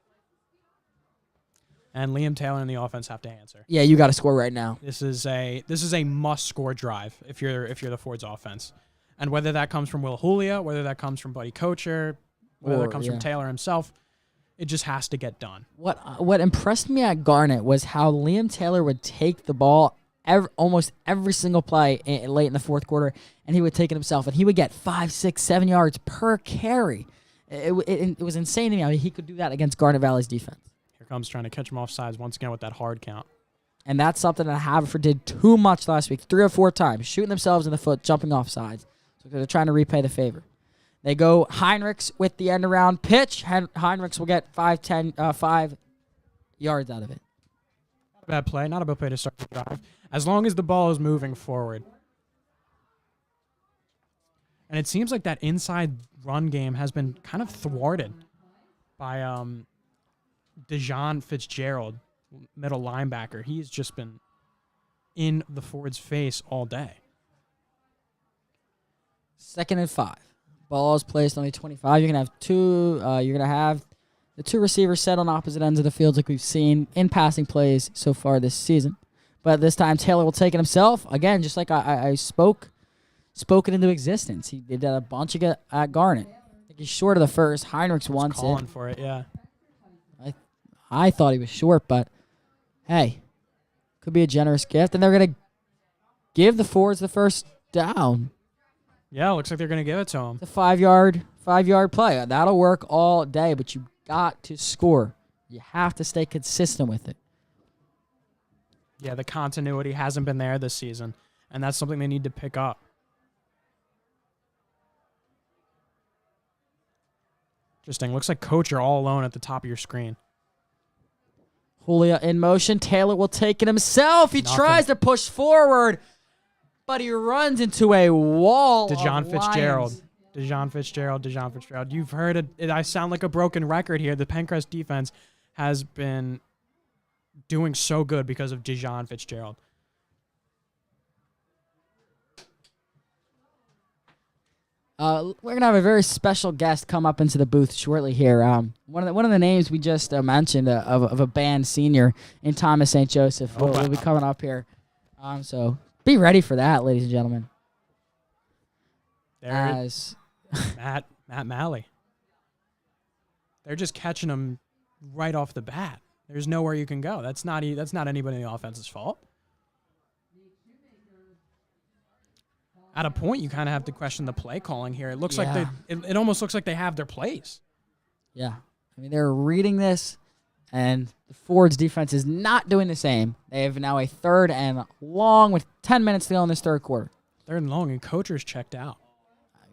And Liam Taylor and the offense have to answer. Yeah, you got to score right now. This is a must-score drive if you're the Fords offense, and whether that comes from Will Julia, whether that comes from Buddy Coacher, whether that comes from Taylor himself, it just has to get done. What impressed me at Garnet was how Liam Taylor would take the ball almost every single play late in the fourth quarter, and he would take it himself, and he would get 5, 6, 7 yards per carry. It was insane to me how he could do that against Garnet Valley's defense. Here comes trying to catch him off sides once again with that hard count. And that's something that Haverford did too much last week, 3 or 4 times, shooting themselves in the foot, jumping off sides. So they're trying to repay the favor. They go Heinrichs with the end around pitch. Heinrichs will get 5 yards out of it. Not a bad play. Not a bad play to start the drive. As long as the ball is moving forward. And it seems like that inside run game has been kind of thwarted by Dejon Fitzgerald. middle linebacker. He's just been in the Ford's face all day. 2nd and 5. Ball is placed on the 25. You're gonna have two. You're gonna have the two receivers set on opposite ends of the field, like we've seen in passing plays so far this season. But this time Taylor will take it himself again, just like I spoke it into existence. He did that a bunch at Garnet. I think he's short of the first. Heinrichs wants it. Calling for it, yeah. I thought he was short, but hey, could be a generous gift, and they're gonna give the Fords the first down. Yeah, looks like they're gonna give it to him. The 5-yard play. That'll work all day, but you got to score. You have to stay consistent with it. Yeah, the continuity hasn't been there this season, and that's something they need to pick up. Interesting. Looks like Coach, you're all alone at the top of your screen. Julia in motion. Taylor will take it himself. He Nothing. tries to push forward, but he runs into a wall. DeJon of Fitzgerald. Lions. DeJon Fitzgerald. You've heard it. I sound like a broken record here. The Pencrest defense has been doing so good because of DeJon Fitzgerald. We're gonna have a very special guest come up into the booth shortly here. One of the names we just mentioned of a band senior in Thomas St. Joseph will be coming up here. So be ready for that, ladies and gentlemen. There Matt Malley. They're just catching him right off the bat. There's nowhere you can go. That's not anybody in the offense's fault. At a point, you kind of have to question the play calling here. It looks like it almost looks like they have their plays. Yeah. I mean, they're reading this, and the Ford's defense is not doing the same. They have now a 3rd and long with 10 minutes to go in this 3rd quarter. 3rd and long, and Coacher's checked out.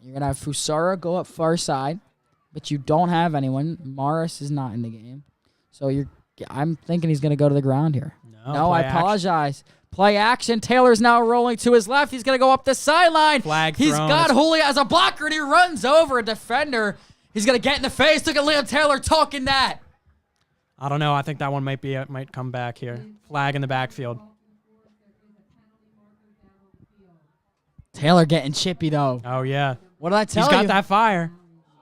You're going to have Fusara go up far side, but you don't have anyone. Morris is not in the game. So I'm thinking he's going to go to the ground here. No, I apologize. Play action. Taylor's now rolling to his left. He's going to go up the sideline. Flag He's thrown. got Julia as a blocker, and he runs over a defender. He's going to get in the face. Look at Liam Taylor talking that. I don't know. I think that one might come back here. Flag in the backfield. Taylor getting chippy, though. Oh, yeah. What did I tell you? He's got that fire.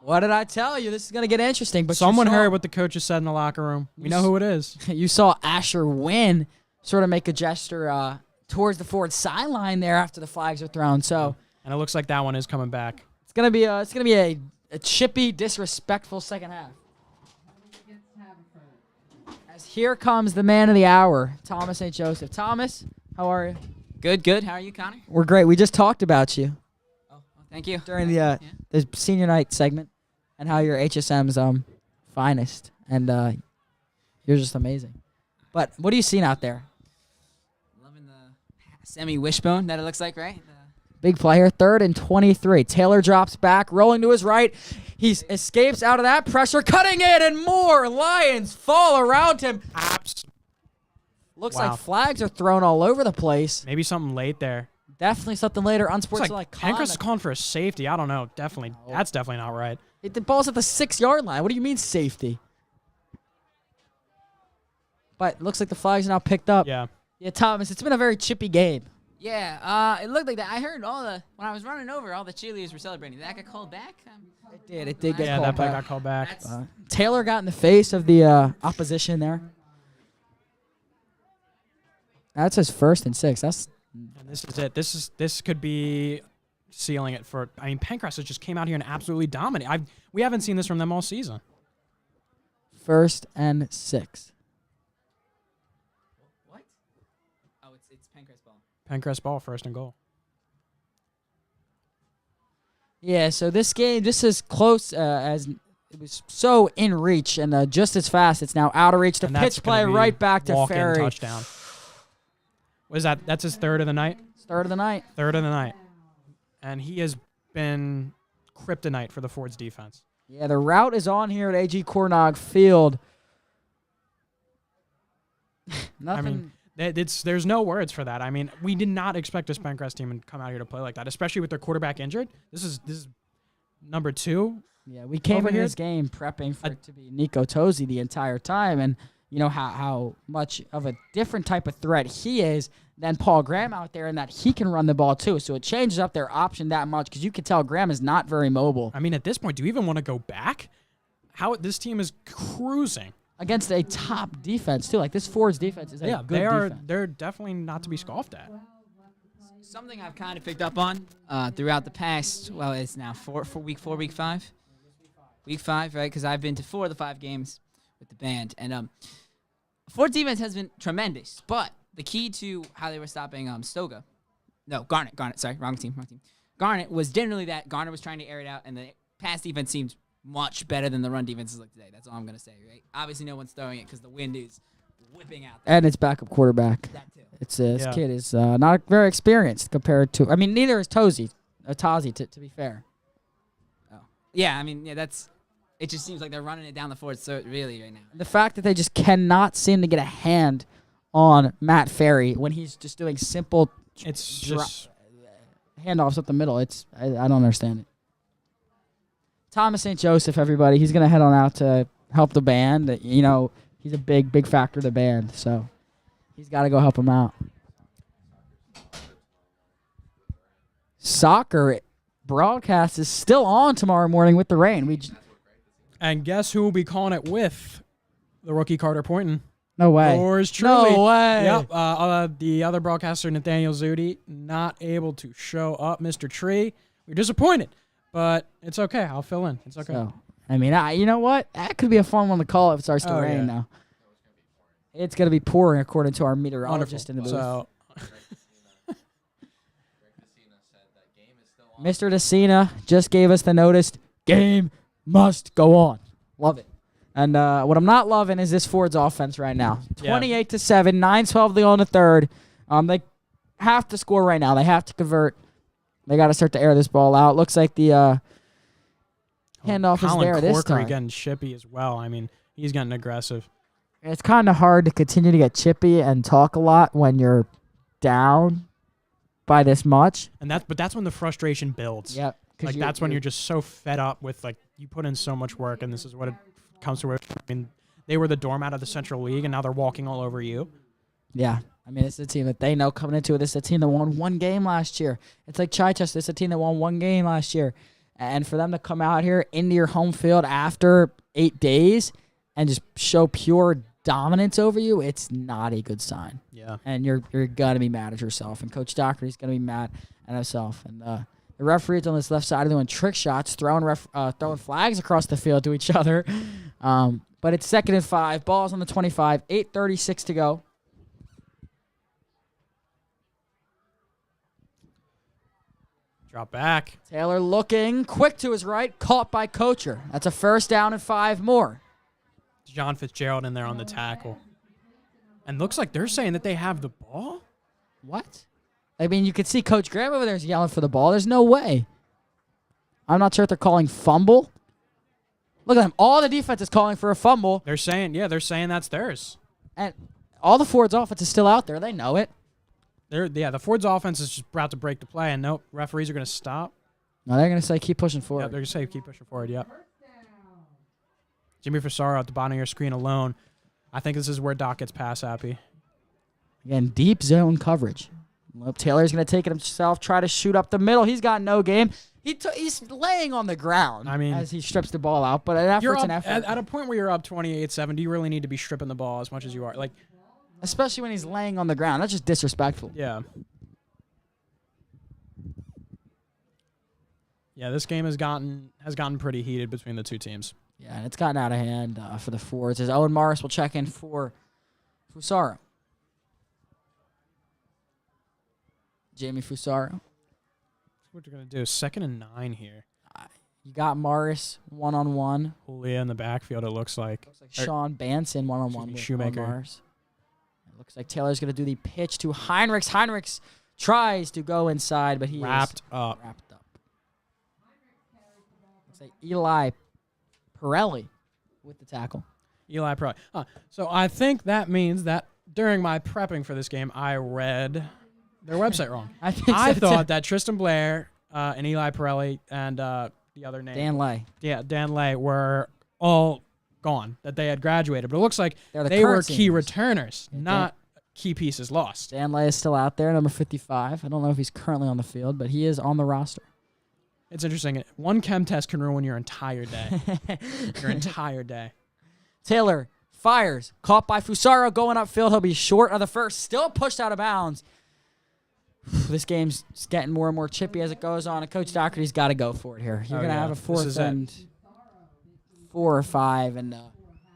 What did I tell you? This is going to get interesting. But Someone heard what the coaches said in the locker room. We know who it is. You saw Asher Wynn sort of make a gesture towards the Ford sideline there after the flags are thrown. So, and it looks like that one is coming back. it's gonna be a chippy, disrespectful second half. As here comes the man of the hour, Thomas St. Joseph. Thomas, how are you? Good. How are you, Connor? We're great. We just talked about you Oh, thank you. during the senior night segment and how you're HSM's finest, and you're just amazing. But what are you seeing out there? Loving the semi-wishbone that it looks like, right? Big play here, 3rd and 23. Taylor drops back, rolling to his right. He escapes out of that pressure, cutting it, and more Lions fall around him. Looks Wow. like flags are thrown all over the place. Maybe something late there. Definitely something later. Looks Unsportsmanlike like Pancras is conduct. calling for a safety. I don't know. Definitely. No. That's definitely not right. The ball's at the 6-yard line. What do you mean safety? But it looks like the flags are now picked up. Yeah. Yeah, Thomas, it's been a very chippy game. Yeah. It looked like that. I heard when I was running over, all the cheerleaders were celebrating. Did that get called back? It did get Yeah, called that play back. got called back. That's Taylor got in the face of the opposition there. That's his 1st and 6. That's And this is it. This could be sealing it for. I mean, Pancras just came out here and absolutely dominated. We haven't seen this from them all season. 1st and 6. what? Oh, it's Pancras ball. Pancras ball, 1st and goal. Yeah, so this game, just as close as it was so in reach, and just as fast, it's now out of reach. The And that's pitch play gonna be right back to walk-in Ferry. touchdown. What is that? That's his 3rd of the night. Start of the night. 3rd of the night, and he has been kryptonite for the Ford's defense. Yeah, the route is on here at AG Cornog Field. Nothing. I mean, there's no words for that. I mean, we did not expect this Pancras team to come out here to play like that, especially with their quarterback injured. This is number 2. yeah, we came over into here- this game prepping for it to be Nico Tosi the entire time, and you know, how much of a different type of threat he is than Paul Graham out there, and that he can run the ball too. So it changes up their option that much because you can tell Graham is not very mobile I mean, at this point, do you even want to go back? How this team is cruising. against a top defense too. Like this Fords defense is a Yeah, good defense. they're definitely not to be scoffed at. Something I've kind of picked up on throughout the past, well, it's now week 5. Week 5, right? Because I've been to 4 of the 5 games with the band. And Ford's defense has been tremendous. But the key to how they were stopping Garnet, sorry, wrong team. Garnet was generally that Garnet was trying to air it out, and the pass defense seems much better than the run defenses like today. That's all I'm going to say, right? Obviously, no one's throwing it because the wind is whipping out there. And it's backup quarterback. That too. This Yeah. kid is not very experienced compared to. I mean, neither is Tazi, to be fair. Yeah, I mean, yeah, that's. It just seems like they're running it down the Ford throat really right now. The fact that they just cannot seem to get a hand on Matt Ferry when he's just doing simple It's Dro- just handoffs up the middle. I don't understand it. Thomas St. Joseph, everybody. He's gonna head on out to help the band. You know, he's a big factor of the band, so he's got to go help him out. Soccer broadcast is still on tomorrow morning with the rain. and guess who will be calling it with the rookie Carter Poynton? No way. Yours truly. No way. Yep. The other broadcaster, Nathaniel Zudi, not able to show up. Mr. Tree, we're disappointed, but it's okay. I'll fill in. It's okay. So, I mean, you know what? That could be a fun one to call if it starts to Oh, rain yeah. now. It's going to be pouring according to our meteorologist Wonderful. in the booth. So Mr. DeCina just gave us the notice. Game must go on. Love it. And what I'm not loving is this Ford's offense right now. Yeah. 28-7, 9-12 to go in the third. They have to score right now. They have to convert. They got to start to air this ball out. Looks like the handoff is Colin there this Corkery time. getting chippy as well. I mean, he's getting aggressive. It's kind of hard to continue to get chippy and talk a lot when you're down by this much. And that's when the frustration builds. Yep. Like that's when you're just so fed up with, like, you put in so much work and this is what it comes to. I mean, they were the doormat of the Central League and now they're walking all over you. Yeah. I mean, it's a team that they know coming into it. This is a team that won one game last year. It's like Chichester. It's a team that won one game last year. And for them to come out here into your home field after 8 days and just show pure dominance over you, it's not a good sign. Yeah. And you're going to be mad at yourself. And Coach Doherty's going to be mad at himself. And the referees on this left side are doing trick shots, throwing flags across the field to each other. But it's 2nd and 5. Ball's on the 25. 8:36 to go. Drop back. Taylor looking quick to his right, caught by Kocher. That's a first down and 5 more. John Fitzgerald in there on the tackle. And looks like they're saying that they have the ball. What? I mean, you could see Coach Graham over there is yelling for the ball. There's no way. I'm not sure if they're calling fumble. Look at them. All the defense is calling for a fumble, They're saying that's theirs. and all the Ford's offense is still out there. They know it. The Ford's offense is just about to break the play, and nope, referees are going to stop. No, they're going to say keep pushing Yeah, forward. they're going to say keep pushing forward, yep. Jimmy Fasaro at the bottom of your screen alone. I think this is where Doc gets pass happy. Again, deep zone coverage. Well, Taylor's going to take it himself, try to shoot up the middle. He's got no game. He's laying on the ground I mean, as he strips the ball out, but an effort's an effort. At a point where you're up 28-7, do you really need to be stripping the ball as much as you are? Like, Especially when he's laying on the ground. That's just disrespectful. yeah. Yeah, this game has gotten pretty heated between the two teams. Yeah, and it's gotten out of hand for the Fords. As Owen Morris will check in for Fusaro. Jamie Fusaro. What you're going to do? 2nd and 9 here. You got Morris one-on-one. Julia in the backfield, it looks like. Looks like Sean Banson one-on-one with Shoemaker. Owen Morris. It looks like Taylor's going to do the pitch to Heinrichs. Heinrichs tries to go inside, but he Wrapped is up. wrapped up. Looks like Eli Pirelli with the tackle. Eli Pro. So I think that means that during my prepping for this game, I read their website wrong. I think I so, thought too. that Tristan Blair and Eli Pirelli and the other name, Dan Lay. Dan Lay, were all gone, that they had graduated. But it looks like They're the they were current key seniors. returners, not key pieces lost. Danley is still out there, number 55. I don't know if he's currently on the field, but he is on the roster. It's interesting. One chem test can ruin your entire day. Your entire day. Taylor fires. Caught by Fusaro going upfield. He'll be short of the first. Still pushed out of bounds. This game's getting more and more chippy as it goes on. And Coach Doherty's got to go for it here. You're going to have a This is fourth and 4 or 5, and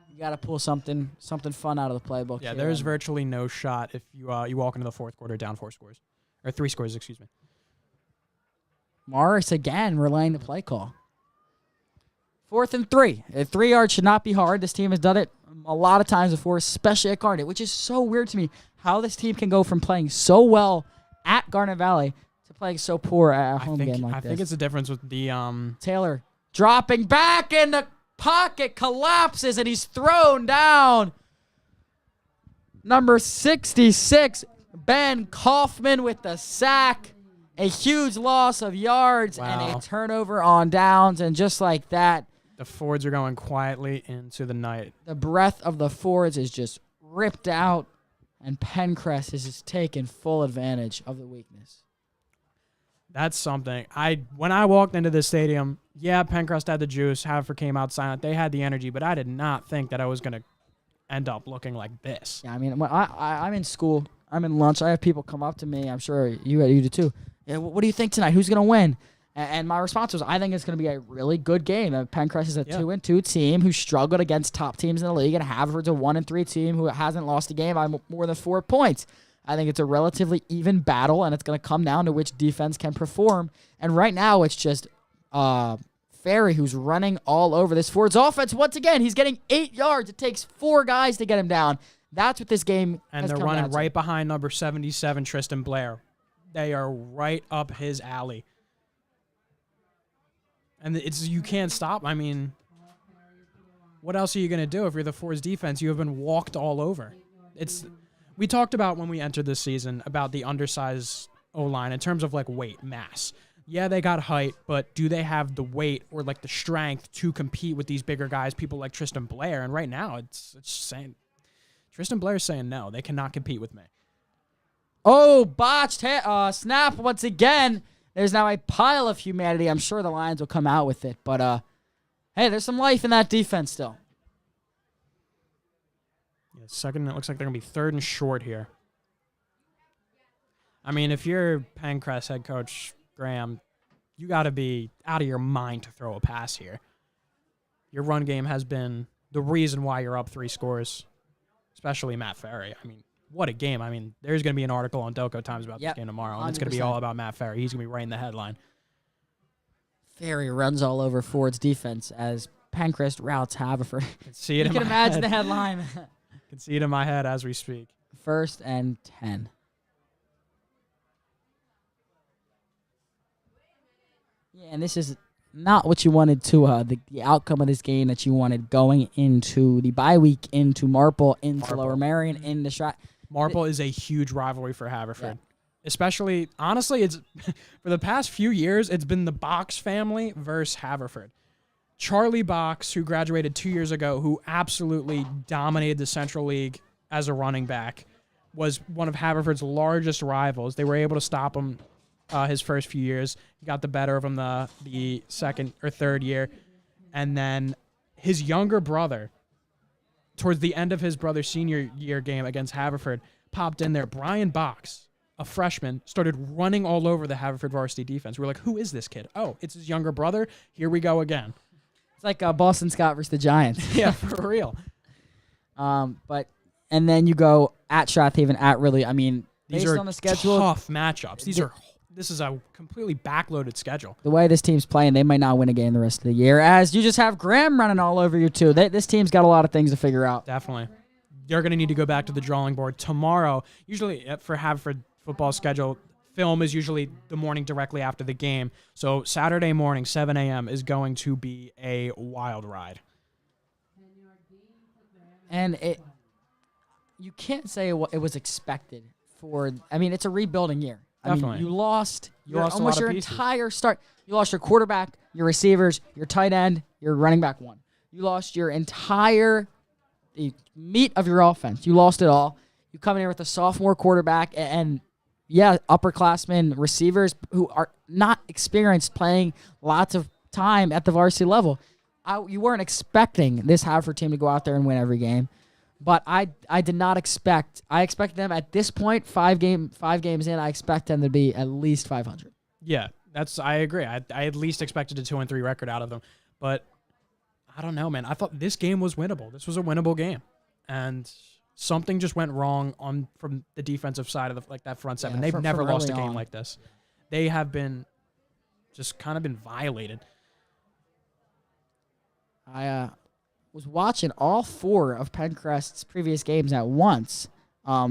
you got to pull something fun out of the playbook. Yeah, here. there's virtually no shot if you walk into the fourth quarter down 4 scores. Or 3 scores, excuse me. Morris again relaying the play call. 4th and 3. 3 yards should not be hard. This team has done it a lot of times before, especially at Garnet, which is so weird to me how this team can go from playing so well at Garnet Valley to playing so poor at a home game like I this. think it's the difference with the Taylor dropping back in the pocket, collapses, and he's thrown down. Number 66, Ben Kaufman with the sack. A huge loss of yards and Wow. a turnover on downs. And just like that, the Fords are going quietly into the night. the breath of the Fords is just ripped out, and Pencrest is just taking full advantage of the weakness. That's something. When I walked into this stadium, yeah, Pencrest had the juice. Haverford came out silent. They had the energy, but I did not think that I was going to end up looking like this. Yeah, I mean, when I'm in school, I'm in lunch, I have people come up to me, I'm sure you do too. Yeah, what do you think tonight? Who's going to win? And my response was, I think it's going to be a really good game. Pencrest is a 2-2 team who struggled against top teams in the league, and Haverford's a 1-3 team who hasn't lost a game by more than 4 points. I think it's a relatively even battle, and it's going to come down to which defense can perform. And right now, it's just Ferry who's running all over this Ford's offense. Once again, he's getting 8 yards. It takes 4 guys to get him down. That's what this game And has they're come running down to. right behind number 77, Tristan Blair. They are right up his alley. And you can't stop. I mean, what else are you going to do if you're the Fords defense? You have been walked all over. We talked about when we entered this season about the undersized O-line in terms of like weight, mass. Yeah, they got height, but do they have the weight or like the strength to compete with these bigger guys, people like Tristan Blair? And right now, it's saying Tristan Blair's saying no, they cannot compete with me. Oh, botched snap once again. There's now a pile of humanity. I'm sure the Lions will come out with it. But, hey, there's some life in that defense still. Yeah, second, it looks like they're going to be 3rd and short here. I mean, if you're Pencrest head coach Graham, you got to be out of your mind to throw a pass here. Your run game has been the reason why you're up 3 scores, especially Matt Ferry. I mean, what a game. I mean, there's going to be an article on Delco Times about this game tomorrow, and it's going to be 100%. all about Matt Ferry. He's going to be writing the headline. Ferry runs all over Ford's defense as Pencrest routes Haverford. I can see it You in can my imagine head. the headline. I can see it in my head as we speak. 1st and 10. Yeah, and this is not what you wanted to, the outcome of this game that you wanted going into the bye week, into Marple, into Lower Marion, into Strat. Marple is a huge rivalry for Haverford. Especially, honestly, it's for the past few years, it's been the Box family versus Haverford. Charlie Box, who graduated 2 years ago, who absolutely dominated the Central League as a running back, was one of Haverford's largest rivals. They were able to stop him his first few years. He got the better of him the second or third year. And then his younger brother, towards the end of his brother's senior year game against Haverford, popped in there. Brian Box, a freshman, started running all over the Haverford varsity defense. We're like, who is this kid? Oh, it's his younger brother. Here we go again. It's like Boston Scott versus the Giants. Yeah, for real. And then you go at Strathaven, at Ridley. I mean, These based are on the schedule, tough matchups. This is a completely backloaded schedule. the way this team's playing, they might not win a game the rest of the year. As you just have Graham running all over you too. This team's got a lot of things to figure out. Definitely. They're going to need to go back to the drawing board tomorrow. Usually for Haverford football schedule, film is usually the morning directly after the game. So Saturday morning, 7 a.m. is going to be a wild ride. And you can't say it was expected for. I mean, it's a rebuilding year. I Definitely. mean, you lost You lost a almost lot of your pieces. entire start. You lost your quarterback, your receivers, your tight end, your running back 1. You lost your entire the meat of your offense. You lost it all. You come in here with a sophomore quarterback and upperclassmen receivers who are not experienced playing lots of time at the varsity level. You weren't expecting this Haverford team to go out there and win every game. But I did not expect. I expect them at this point, 5 games in. I expect them to be at least 500. Yeah, I agree. I at least expected a 2-3 record out of them, but I don't know, man. I thought this game was winnable. This was a winnable game, and something just went wrong from the defensive side of that front seven. Yeah, They've never from lost a early game on. like this. They have been just kind of been violated. I was watching all 4 of Pencrest's previous games at once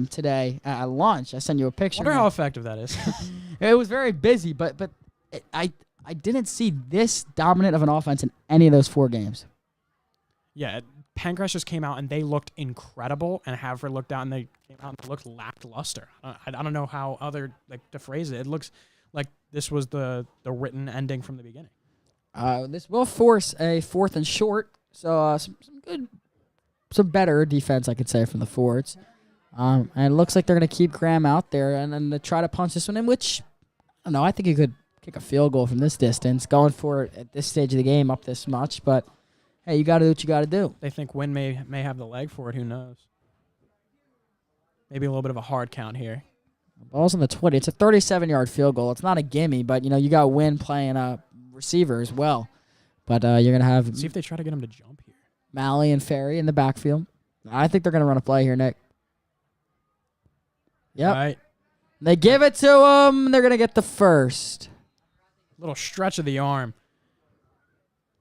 today at lunch. I sent you a picture. Wonder how effective that is. It was very busy, but I didn't see this dominant of an offense in any of those 4 games. Yeah, Pencrest just came out and they looked incredible, and Haverford looked out and they came out and they looked lackluster. I don't know how to phrase it. It looks like this was the written ending from the beginning. This will force a 4th and short, so some better defense, I could say, from the Fords. And it looks like they're going to keep Graham out there and then they try to punch this one in, which, I don't know, I think he could kick a field goal from this distance, going for it at this stage of the game up this much. But, hey, you got to do what you got to do. They think Wynn may have the leg for it. Who knows? Maybe a little bit of a hard count here. Ball's on the 20. It's a 37-yard field goal. It's not a gimme, but, you got Wynn playing receiver as well. But you're going to have Let's see if they try to get him to jump here. Malley and Ferry in the backfield. I think they're going to run a play here, Nick. Yep. All right. They give it to them. They're going to get the first. Little stretch of the arm.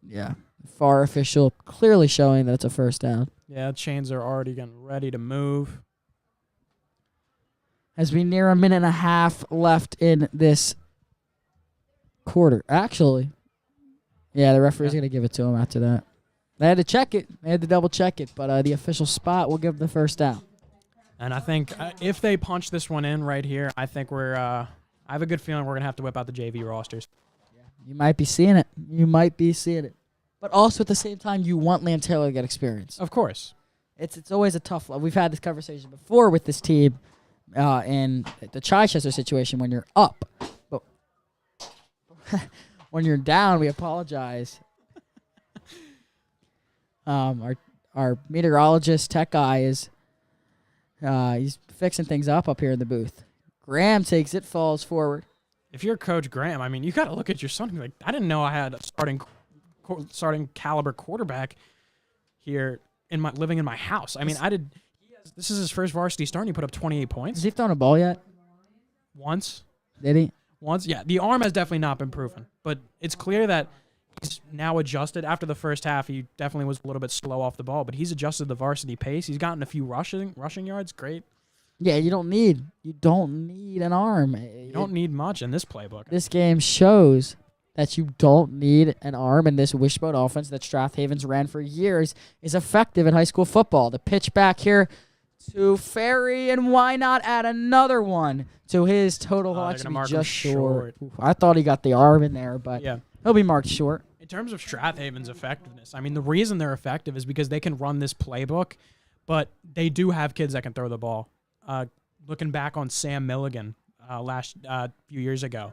Yeah. FAR official clearly showing that it's a first down. Yeah, chains are already getting ready to move. As we near a minute and a half left in this quarter. Actually, yeah, the referee's going to give it to him after that. They had to check it. They had to double check it, but the official spot will give the first down. And I think if they punch this one in right here, I think I have a good feeling we're going to have to whip out the JV rosters. You might be seeing it. But also at the same time, you want Liam Taylor to get experience. Of course. It's always a tough love. We've had this conversation before with this team in the Chichester situation when you're up. But when you're down, we apologize. Our meteorologist, tech guy, is he's fixing things up here in the booth. Graham takes it, falls forward. If you're Coach Graham, I mean, you got to look at your son and be like, I didn't know I had a starting caliber quarterback here living in my house. I mean, this is his first varsity start, and he put up 28 points. Has he thrown a ball yet? Once. Did he? Once, yeah. The arm has definitely not been proven, but it's clear that he's now adjusted. After the first half, he definitely was a little bit slow off the ball, but he's adjusted the varsity pace. He's gotten a few rushing yards. Great. Yeah, you don't need an arm. You don't need much in this playbook. This game shows that you don't need an arm, and this wishbone offense that Strathaven's ran for years is effective in high school football. The pitch back here to Ferry, and why not add another one to his total? He'll actually be just short. I thought he got the arm in there, but yeah, he'll be marked short. In terms of Strathaven's effectiveness, I mean, the reason they're effective is because they can run this playbook, but they do have kids that can throw the ball. Looking back on Sam Milligan last few years ago,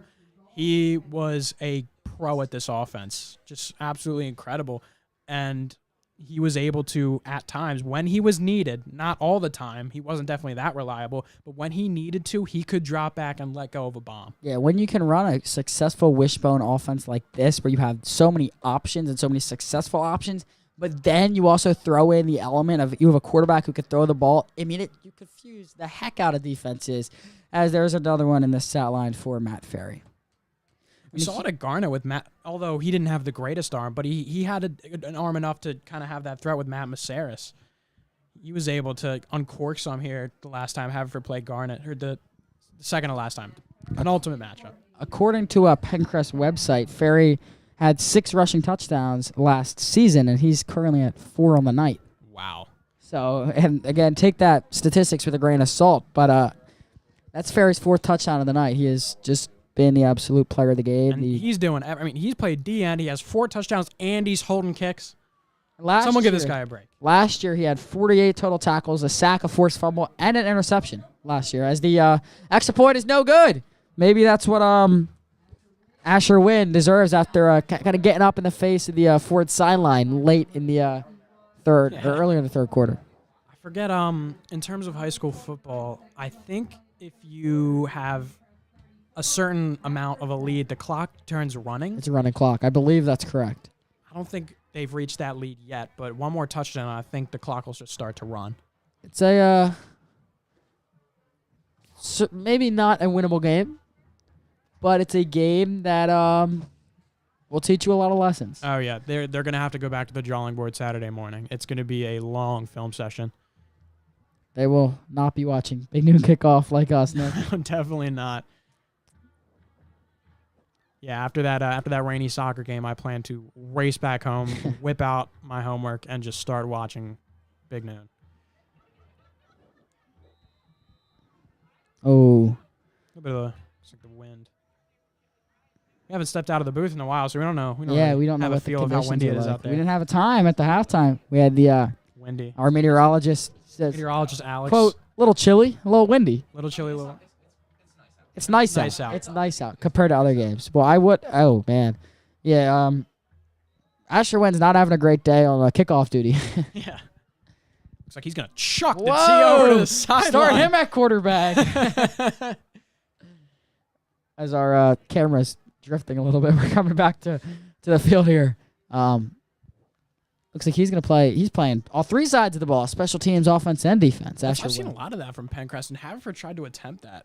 he was a pro at this offense, just absolutely incredible. And he was able to, at times, when he was needed, not all the time, he wasn't definitely that reliable, but when he needed to, he could drop back and let go of a bomb. Yeah, when you can run a successful wishbone offense like this, where you have so many options and so many successful options, but then you also throw in the element of you have a quarterback who could throw the ball. I mean, you confuse the heck out of defenses, as there's another one in the stat line for Matt Ferry. We saw it at Garnet with Matt, although he didn't have the greatest arm, but he had an arm enough to kind of have that threat with Matt Maceris. He was able to uncork some here the last time Haverford played Garnet, or the second to last time, an ultimate matchup. According to a Pencrest website, Ferry had 6 rushing touchdowns last season, and he's currently at 4 on the night. Wow. So, and again, take that statistics with a grain of salt, but that's Ferry's 4th touchdown of the night. He has just been the absolute player of the game. And he's doing, I mean, he's played D-end. He has 4 touchdowns, and he's holding kicks. Someone give this year- guy a break. Last year, he had 48 total tackles, a sack, a forced fumble, and an interception last year. As the extra point is no good. Maybe that's what Asher Wynn deserves after kind of getting up in the face of the Ford sideline late in the third or earlier in the third quarter. I forget. In terms of high school football, I think if you have a certain amount of a lead, the clock turns running. It's a running clock. I believe that's correct. I don't think they've reached that lead yet, but one more touchdown, I think the clock will just start to run. It's a maybe not a winnable game, but it's a game that will teach you a lot of lessons. Oh yeah, they're gonna have to go back to the drawing board Saturday morning. It's gonna be a long film session. They will not be watching Big Noon Kickoff like us, Nick. Definitely not. Yeah, after that rainy soccer game, I plan to race back home, whip out my homework, and just start watching Big Noon. Oh, A bit of it's like the wind. We haven't stepped out of the booth in a while, so we don't know. we really don't know have what a feel the of how conditions windy are it is like. out there. We didn't have a time at the halftime. We had the Windy. our meteorologist says, Meteorologist Alex. quote, little chilly, a little windy. Little chilly, little. It's nice, Nice out. out. It's nice out compared to other games. Well, I would. Oh man, yeah. Asher Wynn's not having a great day on kickoff duty. Yeah. Looks like he's gonna chuck the T Whoa! over to the sideline. Start him at quarterback. As our camera's drifting a little bit, we're coming back to the field here. Looks like he's gonna play. He's playing all three sides of the ball: special teams, offense, and defense. Asher I've seen a Wynn. lot of that from Pencrest, and Haverford tried to attempt that,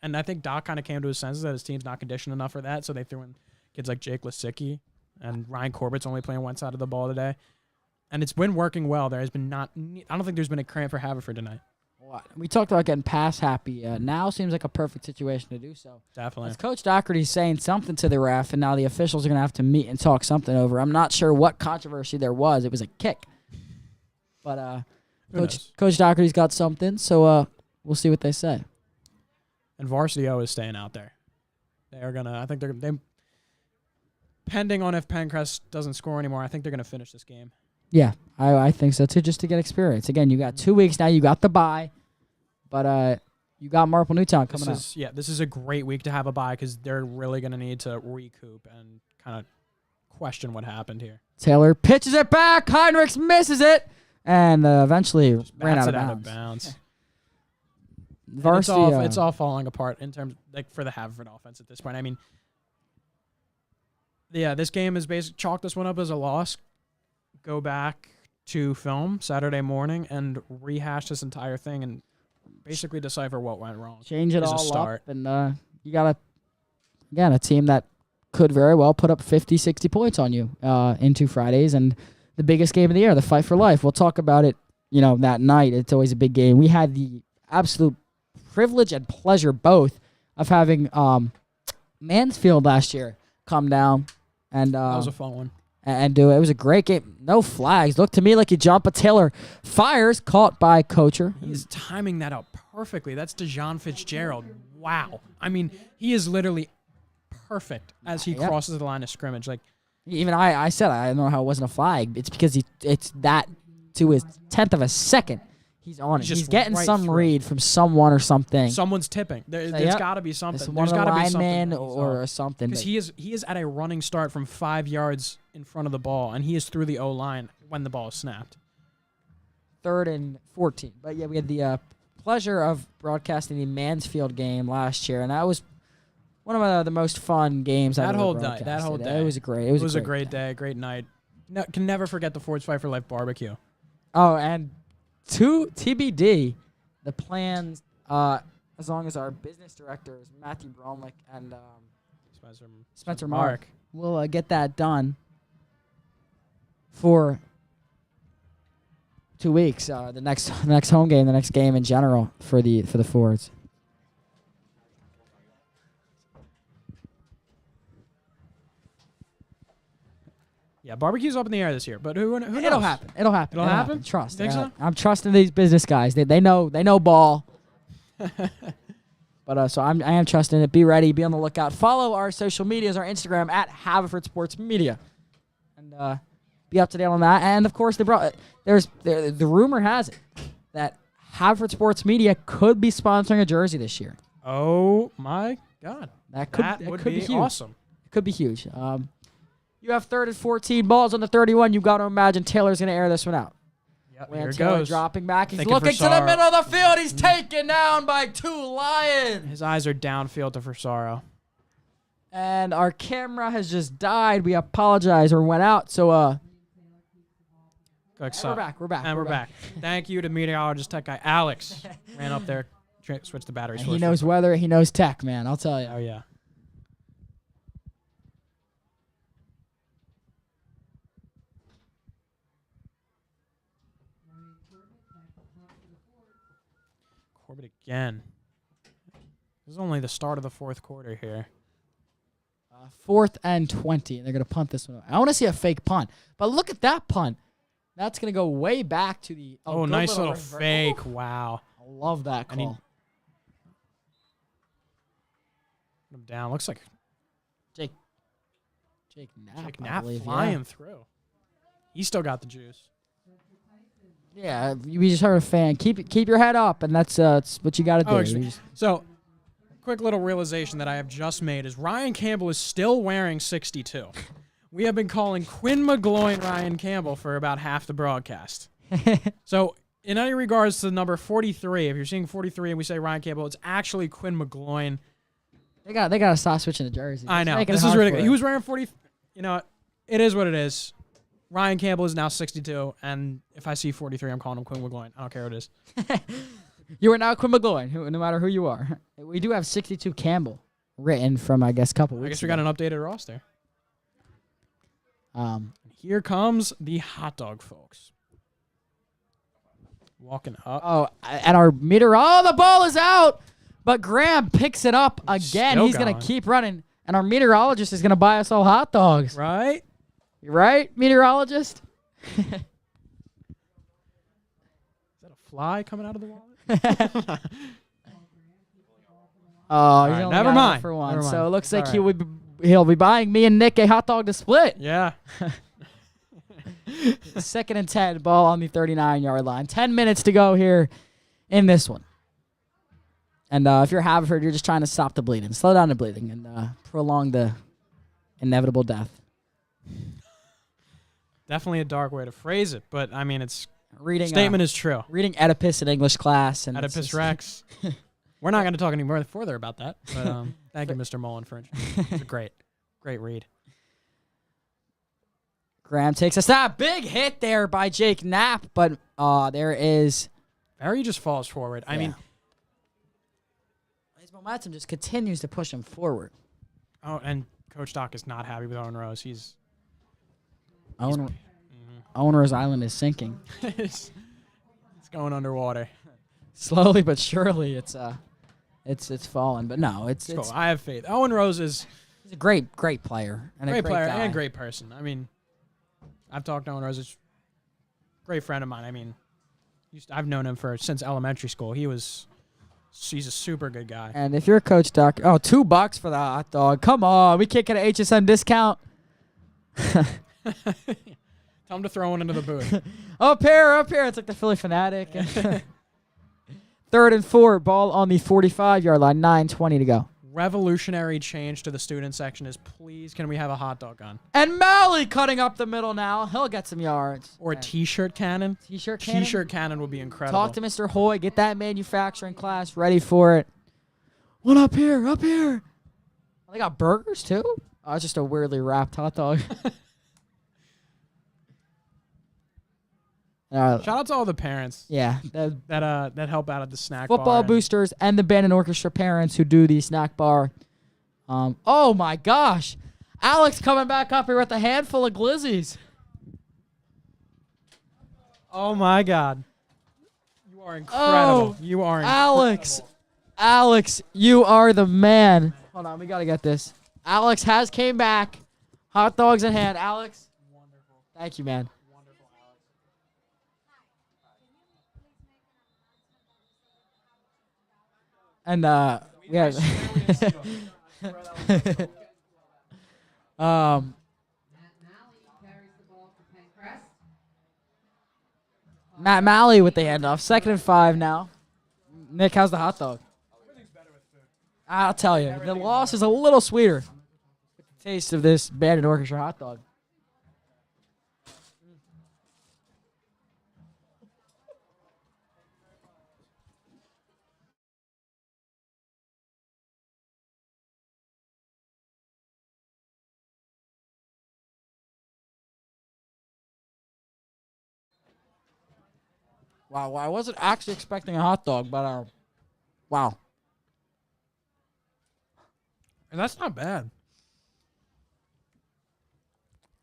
and I think Doc kind of came to his senses that his team's not conditioned enough for that, so they threw in kids like Jake Lisicki, and Ryan Corbett's only playing one side of the ball today, and it's been working well. There has been I don't think there's been a cramp for Haverford tonight. We talked about getting pass happy. Now seems like a perfect situation to do so. Definitely. As Coach Doherty's saying something to the ref, and now the officials are going to have to meet and talk something over. I'm not sure what controversy there was. It was a kick. But Who knows? Coach Doherty's got something, so we'll see what they say. And Varsity O is staying out there. They are gonna. I think they're. Depending on if Pencrest doesn't score anymore, I think they're gonna finish this game. Yeah, I think so too, just to get experience. Again, you got 2 weeks now. You got the bye, but you got Marple Newtown coming up. Yeah, this is a great week to have a bye because they're really gonna need to recoup and kind of question what happened here. Taylor pitches it back. Heinrichs misses it, and eventually ran Bats out it of bounds. And Varsity, it's all falling apart in terms like for the Haverford offense at this point. I mean, yeah, this game is basically chalk this one up as a loss. Go back to film Saturday morning and rehash this entire thing and basically decipher what went wrong. change it is a all start. up, and you got a team that could very well put up 50, 60 points on you in 2 Fridays, and the biggest game of the year, the Fight for Life. We'll talk about it, that night. It's always a big game. We had the absolute privilege and pleasure both of having Mansfield last year come down and That was a fun one. and do it. It was a great game. No flags. Looked to me like you jump, but Taylor fires, caught by Kocher. He's timing that out perfectly. That's DeJon Fitzgerald. Wow. I mean, he is literally perfect as he Yep. crosses the line of scrimmage. Like, Even I said I don't know how it wasn't a flag. It's because it's that to his 10th of a second. He's on it. He's just He's getting right some through. read from someone or something. someone's tipping. There's yep. got to be something. It's one There's of the got to be something. linemen that he's or on. something. Because he is at a running start from 5 yards in front of the ball, and he is through the O-line when the ball is snapped. 3rd and 14. But yeah, we had the pleasure of broadcasting the Mansfield game last year, and that was one of the most fun games I've That ever whole day. broadcasted. That whole day. It was great. It was a great day, great night. No, can never forget the Ford's Fight for Life barbecue. Oh, and to TBD, the plans, as long as our business directors, Matthew Bromlick and Spencer Mark, will get that done for 2 weeks. The next home game, the next game in general for the Fords. Yeah, barbecue's up in the air this year, but who knows? It'll happen. It'll happen. It'll happen? Trust. Think so? I'm trusting these business guys. They know ball. But so I am trusting it. Be ready. Be on the lookout. Follow our social medias. Our Instagram at Haverford Sports Media. And be up to date on that. And of course, the rumor has it that Haverford Sports Media could be sponsoring a jersey this year. Oh my God. That Would could be huge. awesome. It could be huge. You have 3rd and 14 balls on the 31. You got to imagine Taylor's going to air this one out. Yep, here Lance it Taylor goes. dropping back. He's Thinking looking for to the Sar. middle of the field. He's taken down by 2 Lions. His eyes are downfield to Forsaro. And our camera has just died. We apologize or went out. So We're we're back. And we're back. Thank you to meteorologist tech guy Alex. Ran up there, switched the batteries. He knows weather. He knows tech, man. I'll tell you. Oh yeah. Corbett again. This is only the start of the 4th quarter here. 4th and 20. They're going to punt this one. I want to see a fake punt. But look at that punt. That's going to go way back to the... Oh, good nice little reverse. fake. Wow. I love that And he- call. Put him down. Looks like Jake Knapp, Jake I Knapp believe, flying through. He still got the juice. Yeah, we just heard a fan. Keep your head up, and that's what you got to do. Oh, You actually, just- so, quick little realization that I have just made is Ryan Campbell is still wearing 62. We have been calling Quinn McGloin Ryan Campbell for about half the broadcast. So, in any regards to the number 43, if you're seeing 43 and we say Ryan Campbell, it's actually Quinn McGloin. They got to stop switching the jerseys. I It's know. making This it is hard ridiculous. for He it. was wearing 40. You know, it is what it is. Ryan Campbell is now 62, and if I see 43, I'm calling him Quinn McGloin. I don't care what it is. You are now Quinn McGloin, no matter who you are. We do have 62 Campbell written from, I guess, a couple I weeks guess we got ago. an updated roster. Um, Here comes the hot dog folks. Walking up. oh, and our meter. Oh, the ball is out. But Graham picks it up again. Still He's going going. to keep running. And our meteorologist is going to buy us all hot dogs. Right? You right, meteorologist? Is that a fly coming out of the wallet? Oh, he's right, only never got it mind. for one. Never mind. So it looks like All he'll be buying me and Nick a hot dog to split. Yeah. 2nd and 10, ball on the 39-yard line. 10 minutes to go here in this one. And if you're Haverford, you're just trying to stop the bleeding. Slow down the bleeding and prolong the inevitable death. Definitely a dark way to phrase it, but I mean, it's Reading statement is true. reading Oedipus in English class. And it's Oedipus just- Rex. We're not going to talk any more further about that, but thank you, Mr. Mullen, for it's a great read. Graham takes a stop. Big hit there by Jake Knapp, but there is... Barry just falls forward. I mean, his momentum just continues to push him forward. oh, and Coach Doc is not happy with Owen Rose. He's Owner's Island is sinking. it's going underwater. Slowly but surely, it's fallen. But no, it's Cool. I have faith. Owen Rose is he's a great player and great a great player guy. and great person. I mean, I've talked to Owen Rose. He's a great friend of mine. I mean, I've known him since elementary school. He's a super good guy. And if you're a Coach Doc, $2 for the hot dog. Come on, we can't get an HSN discount. Tell him to throw one into the booth. Up here. It's like the Philly Fanatic. 3rd and 4, ball on the 45-yard line. 9:20 to go. Revolutionary change to the student section is please can we have a hot dog gun And Malley cutting up the middle now. He'll get some yards. or a t-shirt cannon? T-shirt cannon. T-shirt cannon would be incredible. Talk to Mr. Hoy. Get that manufacturing class ready for it. One up here. Oh, they got burgers too? Oh, it's just a weirdly wrapped hot dog. Shout out to all the parents Yeah. that help out at the snack Football bar. boosters and the band and orchestra parents who do the snack bar. Oh my gosh. Alex coming back up here with a handful of glizzies. Oh my God. You are incredible. Oh, You are Alex, you are the man. Hold on, we got to get this. Alex has came back. Hot dogs in hand. Alex. Wonderful. Thank you, man. And we have Matt Malley with the handoff. 2nd and 5 now. Nick, how's the hot dog? I'll tell you, the loss is a little sweeter with the taste of this Bandit Orchestra hot dog. Wow, I wasn't actually expecting a hot dog, but wow. And that's not bad.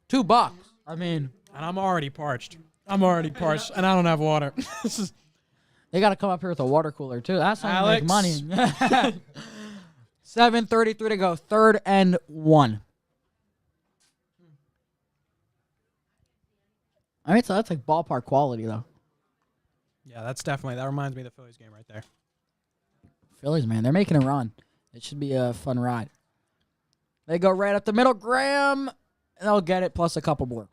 $2. I mean, And I'm already parched. And I don't have water. This is they got to come up here with a water cooler too. That's how you make Alex. money. 7:33 to go. 3rd and 1. I mean, so that's like ballpark quality though. Yeah, that reminds me of the Phillies game right there. Phillies, man, they're making a run. It should be a fun ride. They go right up the middle. Graham, and they'll get it plus a couple more.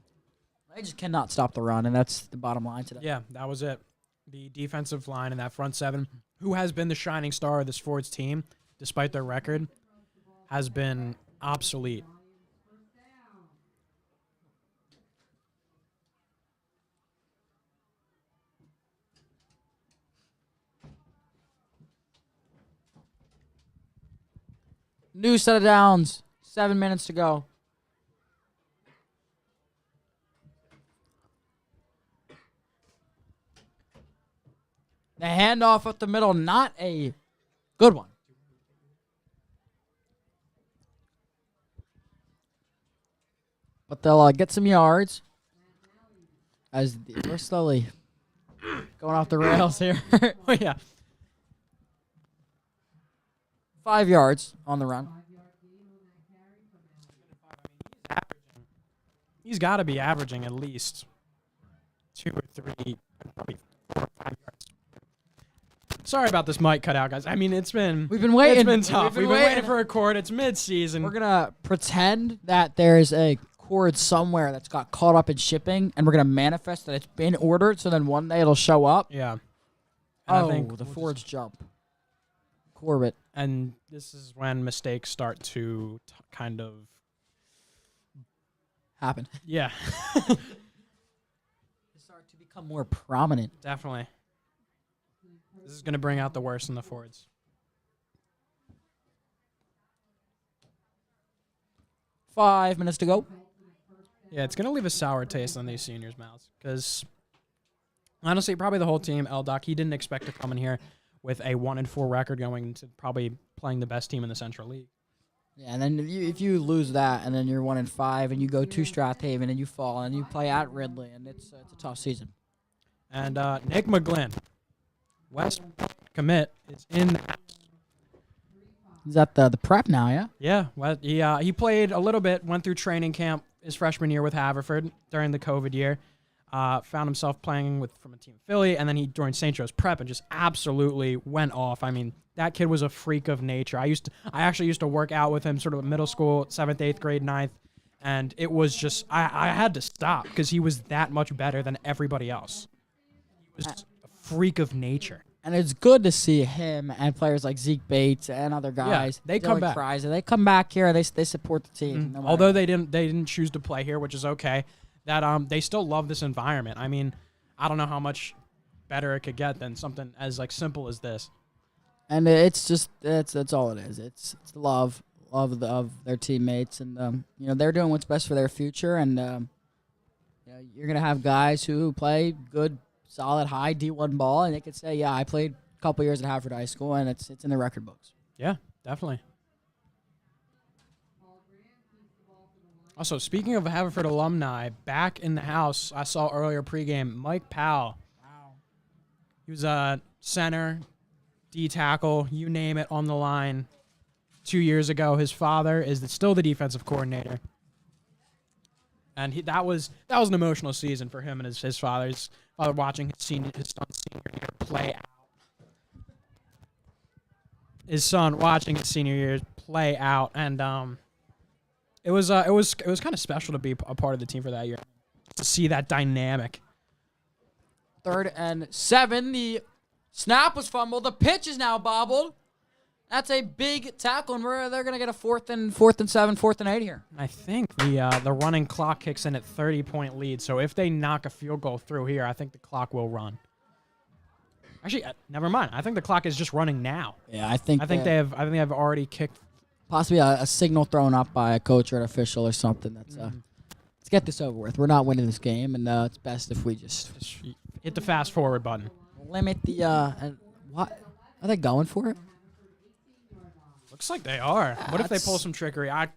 They just cannot stop the run, and that's the bottom line today. Yeah, that was it. The defensive line and that front seven, who has been the shining star of this Fords team, despite their record, has been obsolete. New set of downs. 7 minutes to go. The handoff up the middle, not a good one. But they'll get some yards as we're slowly going off the rails here. Oh, yeah. 5 yards on the run. He's got to be averaging at least 2 or 3, probably 4 or 5 yards. Sorry about this mic cutout, guys. I mean, We've been waiting. It's been tough. We've We've been waiting for a cord. It's mid-season. We're gonna pretend that there's a cord somewhere that's got caught up in shipping, and we're gonna manifest that it's been ordered. So then one day it'll show up. Yeah. And I think The we'll Fords jump. Corbett. And this is when mistakes start to kind of... Happen. Yeah. Start to become more prominent. Definitely. This is going to bring out the worst in the Fords. Five minutes to go. Yeah, it's going to leave a sour taste on these seniors' mouths. Because, honestly, probably the whole team, L-Doc, he didn't expect to come in here with a 1-4 record going into probably playing the best team in the Central League. Yeah, and then if you lose that, and then you're 1-5, and you go to Strathaven, and you fall, and you play at Ridley, and it's a tough season. And Nick McGlynn, West commit, is in the house. He's at the prep now, yeah? Yeah, well, he played a little bit, went through training camp his freshman year with Haverford during the COVID year. Found himself playing from a team in Philly, and then he joined St. Joe's Prep and just absolutely went off. I mean, that kid was a freak of nature. I actually used to work out with him sort of middle school, 7th, 8th grade, 9th, and it was just, I had to stop because he was that much better than everybody else. He was a freak of nature. And it's good to see him and players like Zeke Bates and other guys. they come back. Fries, they come back here. They support the team. No matter Although what. they didn't choose to play here, which is okay. That they still love this environment. I mean, I don't know how much better it could get than something as like simple as this. And it's just that's all it is. It's love of their teammates, and they're doing what's best for their future. And you're gonna have guys who play good, solid, high D1 ball, and they could say, "Yeah, I played a couple years at Haverford High School," and it's in the record books. Yeah, definitely. Also, speaking of Haverford alumni, back in the house, I saw earlier pregame, Mike Powell. Wow. He was a center, D tackle, you name it, on the line 2 years ago. His father is still the defensive coordinator. And that was an emotional season for him and his father. His father watching his son's senior year play out. His son watching his senior year play out, and it was kind of special to be a part of the team for that year, to see that dynamic. 3rd and 7. The snap was fumbled. The pitch is now bobbled. That's a big tackle, and they're going to get a 4th and 7, 4th and 8 here. I think the running clock kicks in at 30-point lead. So if they knock a field goal through here, I think the clock will run. Actually, never mind. I think the clock is just running now. Yeah, I think they have already kicked. possibly a signal thrown up by a coach or an official or something. That's let's get this over with. We're not winning this game, and it's best if we just Hit the fast forward button. limit the. What are they going for it? Looks like they are. What if they pull some trickery? That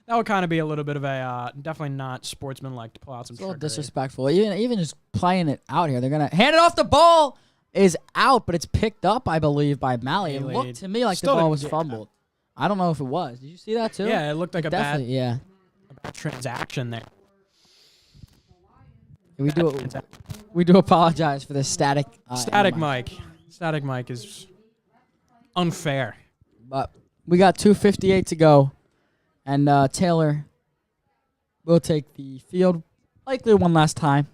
would kind of be a little bit of a definitely not sportsmanlike to pull out some It's a little trickery. disrespectful. Even just playing it out here, they're gonna hand it off. The ball is out, but it's picked up, I believe, by Malley. It looked to me like Still the ball didn't was get- fumbled. I don't know if it was. Did you see that too? Yeah, it looked like a bad Definitely, yeah. transaction there. We do apologize for the static. Static in the mic. mic. Static mic is unfair. But we got 2:58 to go, and Taylor will take the field, likely one last time,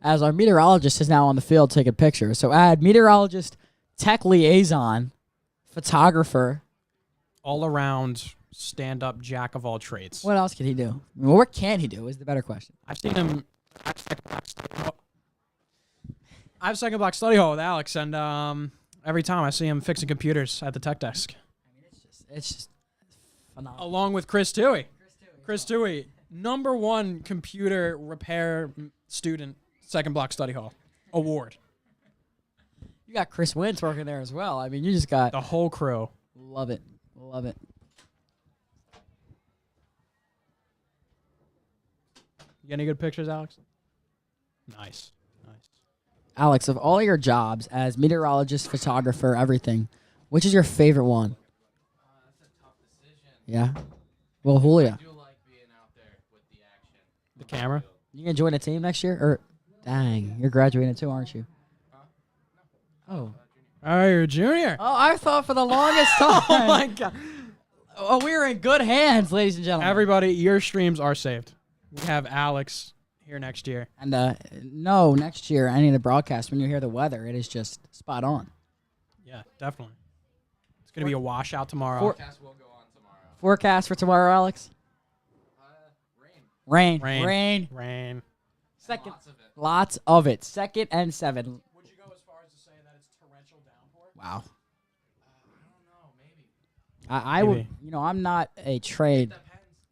as our meteorologist is now on the field taking pictures. So add meteorologist, tech liaison, photographer. All around stand-up jack of all trades. What else can he do? I mean, what can he do is the better question. I've seen him. I have second block study hall with Alex, and every time I see him fixing computers at the tech desk, It's just phenomenal. along with Chris Toohey. Chris Toohey, #1 computer repair student, second block study hall award. You got Chris Wentz working there as well. I mean, you just got The whole crew. love it. Love it. You got any good pictures, Alex? Nice. Alex, of all your jobs as meteorologist, photographer, everything, which is your favorite one? That's a tough decision. Yeah. Well, Julia, I do like being out there with the action. The camera. you gonna join a team next year? Or, dang, you're graduating too, aren't you? Oh. Oh, you're a junior. Oh, I thought for the longest time. Oh my God. Oh, we're in good hands, ladies and gentlemen. Everybody, your streams are saved. We have Alex here next year. And no, next year I need a broadcast. When you hear the weather, it is just spot on. Yeah, definitely. It's going to be a washout tomorrow. Podcast will go on tomorrow. Forecast for tomorrow, Alex? Rain. Rain. Rain. Second. Lots of it. Lots of it. 2nd and 7. Would you go as far as to say that it's torrential downpour? Wow. I don't know. Maybe. I would, Maybe. I'm not a trade Depends.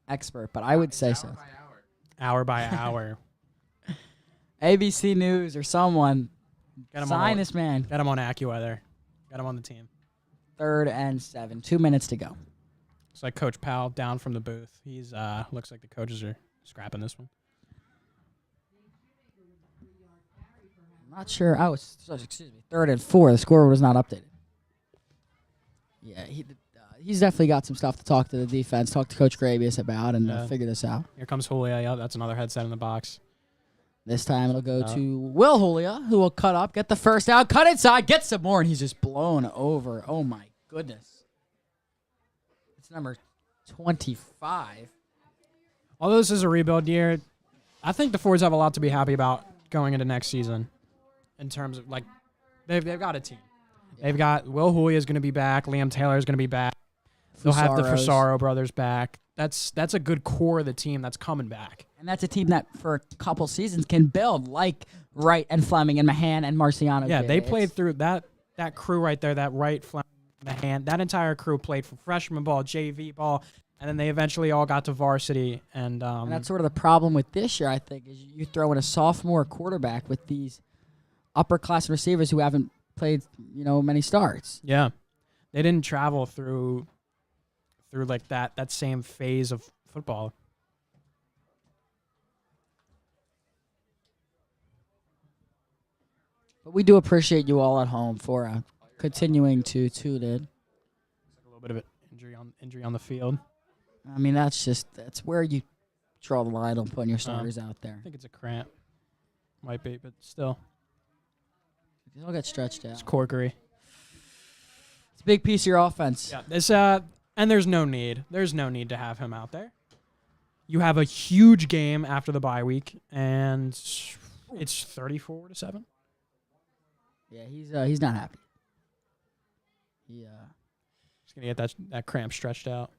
expert, but I would say Hour so. by hour. Hour by hour. ABC News or someone Get him sign on, this man. Got him on AccuWeather. Got him on the team. 3rd and 7. 2 minutes to go. It's like Coach Powell down from the booth. He's looks like the coaches are scrapping this one. I'm not sure. Oh, excuse me. 3rd and 4. The score was not updated. Yeah, he's definitely got some stuff to talk to the defense, talk to Coach Grabius about, and Yeah. figure this out. Here comes Julia. Yeah, that's another headset in the box. This time it'll go to Will Julia, who will cut up, get the first down, cut inside, get some more, and he's just blown over. Oh, my goodness. It's number 25. Although this is a rebuild year, I think the Fords have a lot to be happy about going into next season. In terms of, like, they've got a team. They've got Will Julia is going to be back. Liam Taylor is going to be back. They'll have the Fusaros. Fusaro brothers back. That's a good core of the team that's coming back. And that's a team that for a couple seasons can build like Wright and Fleming and Mahan and Marciano. Yeah, did. they played It's- through that crew right there, that Wright, Fleming, Mahan. That entire crew played for freshman ball, JV ball, and then they eventually all got to varsity. And that's sort of the problem with this year, I think, is you throw in a sophomore quarterback with these upper-class receivers who haven't played, many starts. yeah, they didn't travel through like that same phase of football. But we do appreciate you all at home for continuing to tune in. A little bit of an injury on the field. I mean, that's where you draw the line on putting your starters out there. I think it's a cramp. Might be, but still, They'll get stretched out. it's corkery. It's a big piece of your offense. Yeah, this and there's no need. There's no need to have him out there. You have a huge game after the bye week, and it's 34-7. Yeah, he's not happy. He's gonna get that cramp stretched out.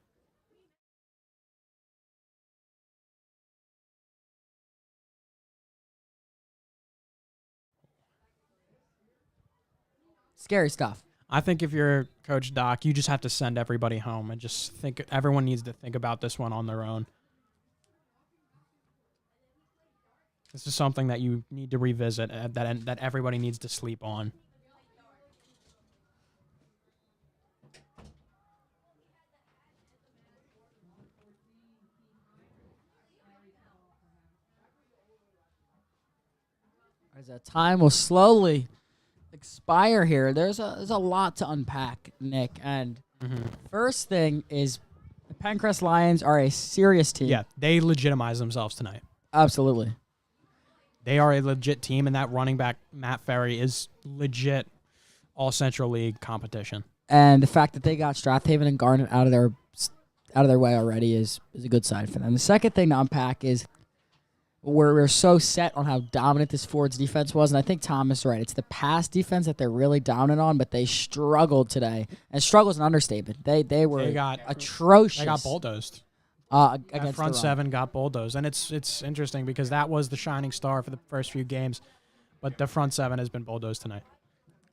Scary stuff. I think if you're Coach Doc, you just have to send everybody home and just think everyone needs to think about this one on their own. This is something that you need to revisit that everybody needs to sleep on. As time will slowly expire here, there's a lot to unpack, Nick. And first thing is the Pencrest Lions are a serious team. Yeah, they legitimize themselves tonight. Absolutely. They are a legit team, and that running back, Matt Ferry, is legit all-Central League competition. And the fact that they got Strathaven and Garnet out of their way already is a good sign for them. The second thing to unpack is we're so set on how dominant this Ford's defense was, and I think Tom is right. It's the pass defense that they're really dominant on, but they struggled today. And struggle is an understatement. They were atrocious. They got bulldozed. Against That front the run. seven got bulldozed, and it's interesting because that was the shining star for the first few games, but the front seven has been bulldozed tonight.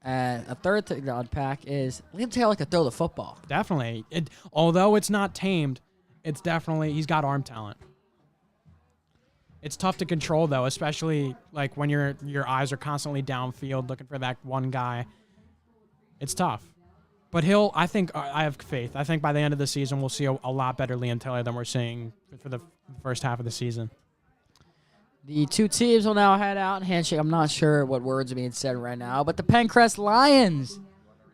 And a third thing to unpack is Liam Taylor can throw the football. Definitely. Although it's not tamed, it's definitely he's got arm talent. It's tough to control though, especially like when your eyes are constantly downfield looking for that one guy. It's tough. But I think I have faith. I think by the end of the season we'll see a lot better Liam Taylor than we're seeing for the first half of the season. The two teams will now head out and handshake. I'm not sure what words are being said right now, but the Pencrest Lions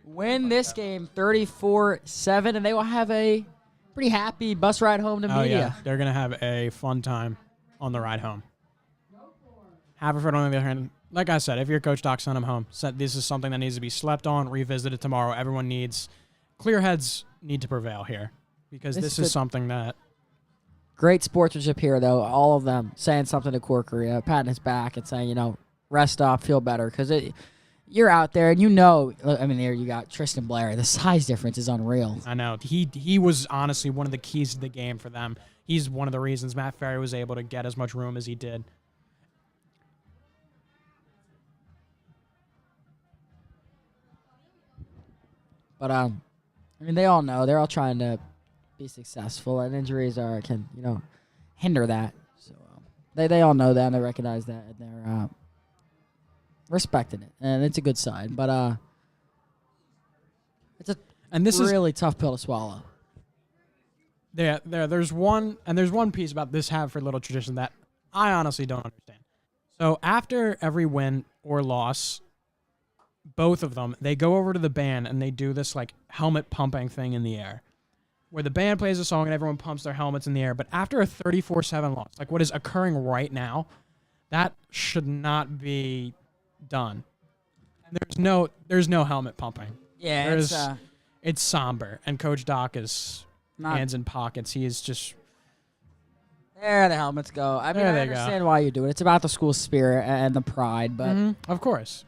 win this game 34-7, and they will have a pretty happy bus ride home to Oh media. yeah, they're gonna have a fun time on the ride home. Haverford, on the other hand, like I said, if you're Coach Doc, send them home. This is something that needs to be slept on, revisited tomorrow. Everyone needs clear heads need to prevail here because this is something that. Great sportsmanship here, though. All of them saying something to Corkery, patting his back and saying, rest up, feel better. Because you're out there and there you got Tristan Blair. The size difference is unreal. I know. He was honestly one of the keys to the game for them. He's one of the reasons Matt Ferry was able to get as much room as he did. But, they all know. They're all trying to be successful, and injuries can hinder that. So they all know that, and they recognize that, and they're respecting it, and it's a good sign. But it's a really tough pill to swallow. There's one piece about this Haverford little tradition that I honestly don't understand. So after every win or loss, both of them, they go over to the band and they do this like helmet pumping thing in the air, where the band plays a song and everyone pumps their helmets in the air. But after a 34-7 loss, like what is occurring right now, that should not be done. And there's no helmet pumping. Yeah, it's somber, and Coach Doc is not hands in pockets. He is just. There the helmets go. I There they understand why you do it. It's about the school spirit and the pride, but of course.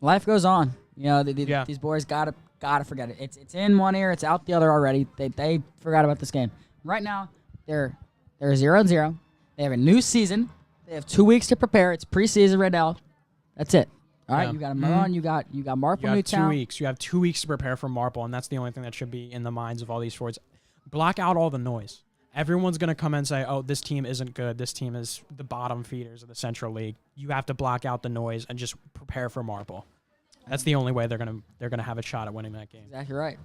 Life goes on. These boys gotta forget it. It's in one ear, it's out the other already. They forgot about this game. Right now, they're 0-0. They have a new season. They have 2 weeks to prepare. It's preseason right now. That's it. All right, you got Maron, you got Marple You have Newtown. 2 weeks. You have 2 weeks to prepare for Marple, and that's the only thing that should be in the minds of all these forwards. Block out all the noise. Everyone's going to come in and say, oh, this team isn't good. This team is the bottom feeders of the Central League. You have to block out the noise and just prepare for Marple. That's the only way they're gonna have a shot at winning that game. Exactly right.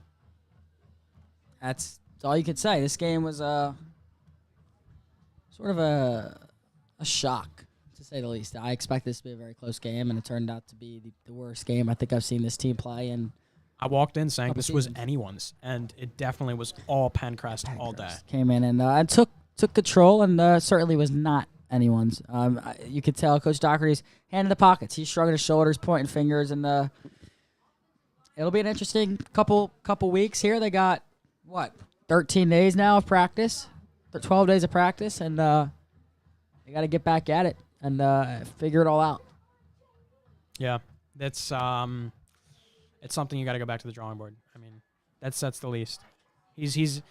That's all you could say. This game was sort of a shock, to say the least. I expected this to be a very close game, and it turned out to be the worst game I think I've seen this team play. And I walked in saying Couple this was seasons. anyone's, and it definitely was all Pencrest all day. Came in and took control, and certainly was not anyone's. You could tell Coach Dockery's hand in the pockets. He's shrugging his shoulders, pointing fingers, and it'll be an interesting couple weeks here. They got 13 days now of practice, 12 days of practice, and they got to get back at it and figure it all out. Yeah, That's it's something you got to go back to the drawing board. I mean, that's the least. He's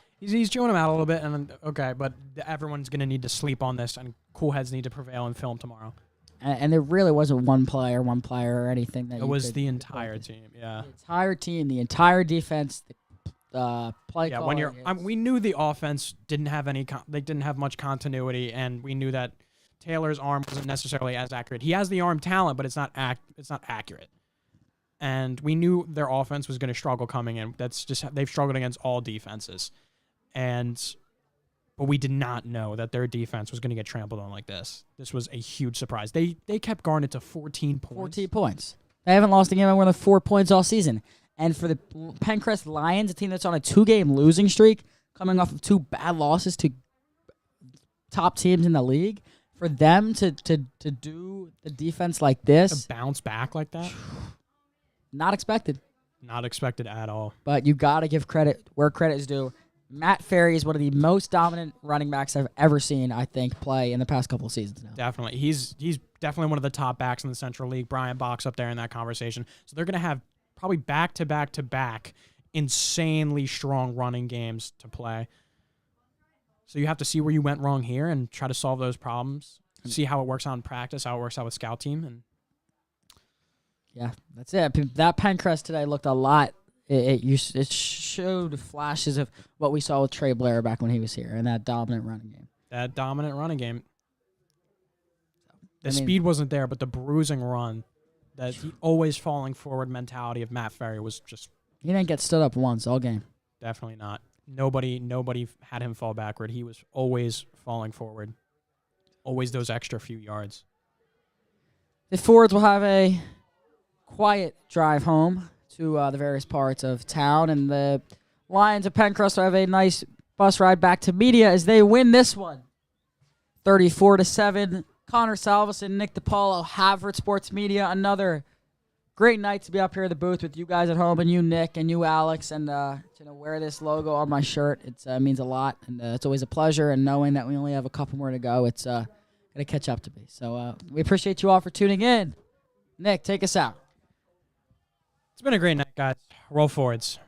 chewing him out a little bit, and then, okay, but everyone's gonna need to sleep on this, and cool heads need to prevail in film tomorrow. And there really wasn't one player or anything that It was the entire team. Yeah. The entire team, the entire defense, the play. Yeah, calling, we knew the offense didn't have they didn't have much continuity, and we knew that Taylor's arm wasn't necessarily as accurate. He has the arm talent, but it's not accurate. And we knew their offense was going to struggle coming in. That's just they've struggled against all defenses, but we did not know that their defense was going to get trampled on like this. This was a huge surprise. They kept Garnet to 14 points. 14 points. They haven't lost a game by more than 4 points all season. And for the Pencrest Lions, a team that's on a 2-game losing streak, coming off of 2 bad losses to top teams in the league, for them to do the defense like this, To bounce back like that, not expected. not expected at all. But you got to give credit where credit is due. Matt Ferry is one of the most dominant running backs I've ever seen, I think, play in the past couple of seasons now. Definitely. He's definitely one of the top backs in the Central League. Brian Box up there in that conversation. So they're going to have probably back-to-back-to-back insanely strong running games to play. So you have to see where you went wrong here and try to solve those problems. See how it works out in practice, how it works out with scout team. And Yeah, that's it. That Pencrest today looked a lot. It showed flashes of what we saw with Trey Blair back when he was here and that dominant running game. that dominant running game. The I mean- speed wasn't there, but the bruising run, that the always falling forward mentality of Matt Ferry was just He didn't get stood up once all game. definitely not. Nobody had him fall backward. He was always falling forward. Always those extra few yards. The Fords will have a quiet drive home to the various parts of town, and the Lions of Pencrest will have a nice bus ride back to media as they win this one, 34-7. Connor Salveson, Nick DiPaolo, Havert Sports Media. Another great night to be up here at the booth with you guys at home, and you, Nick, and you, Alex, and to wear this logo on my shirt. It means a lot, and it's always a pleasure. And knowing that we only have a couple more to go, it's going to catch up to me. So we appreciate you all for tuning in. Nick, take us out. It's been a great night, guys. Roll forwards.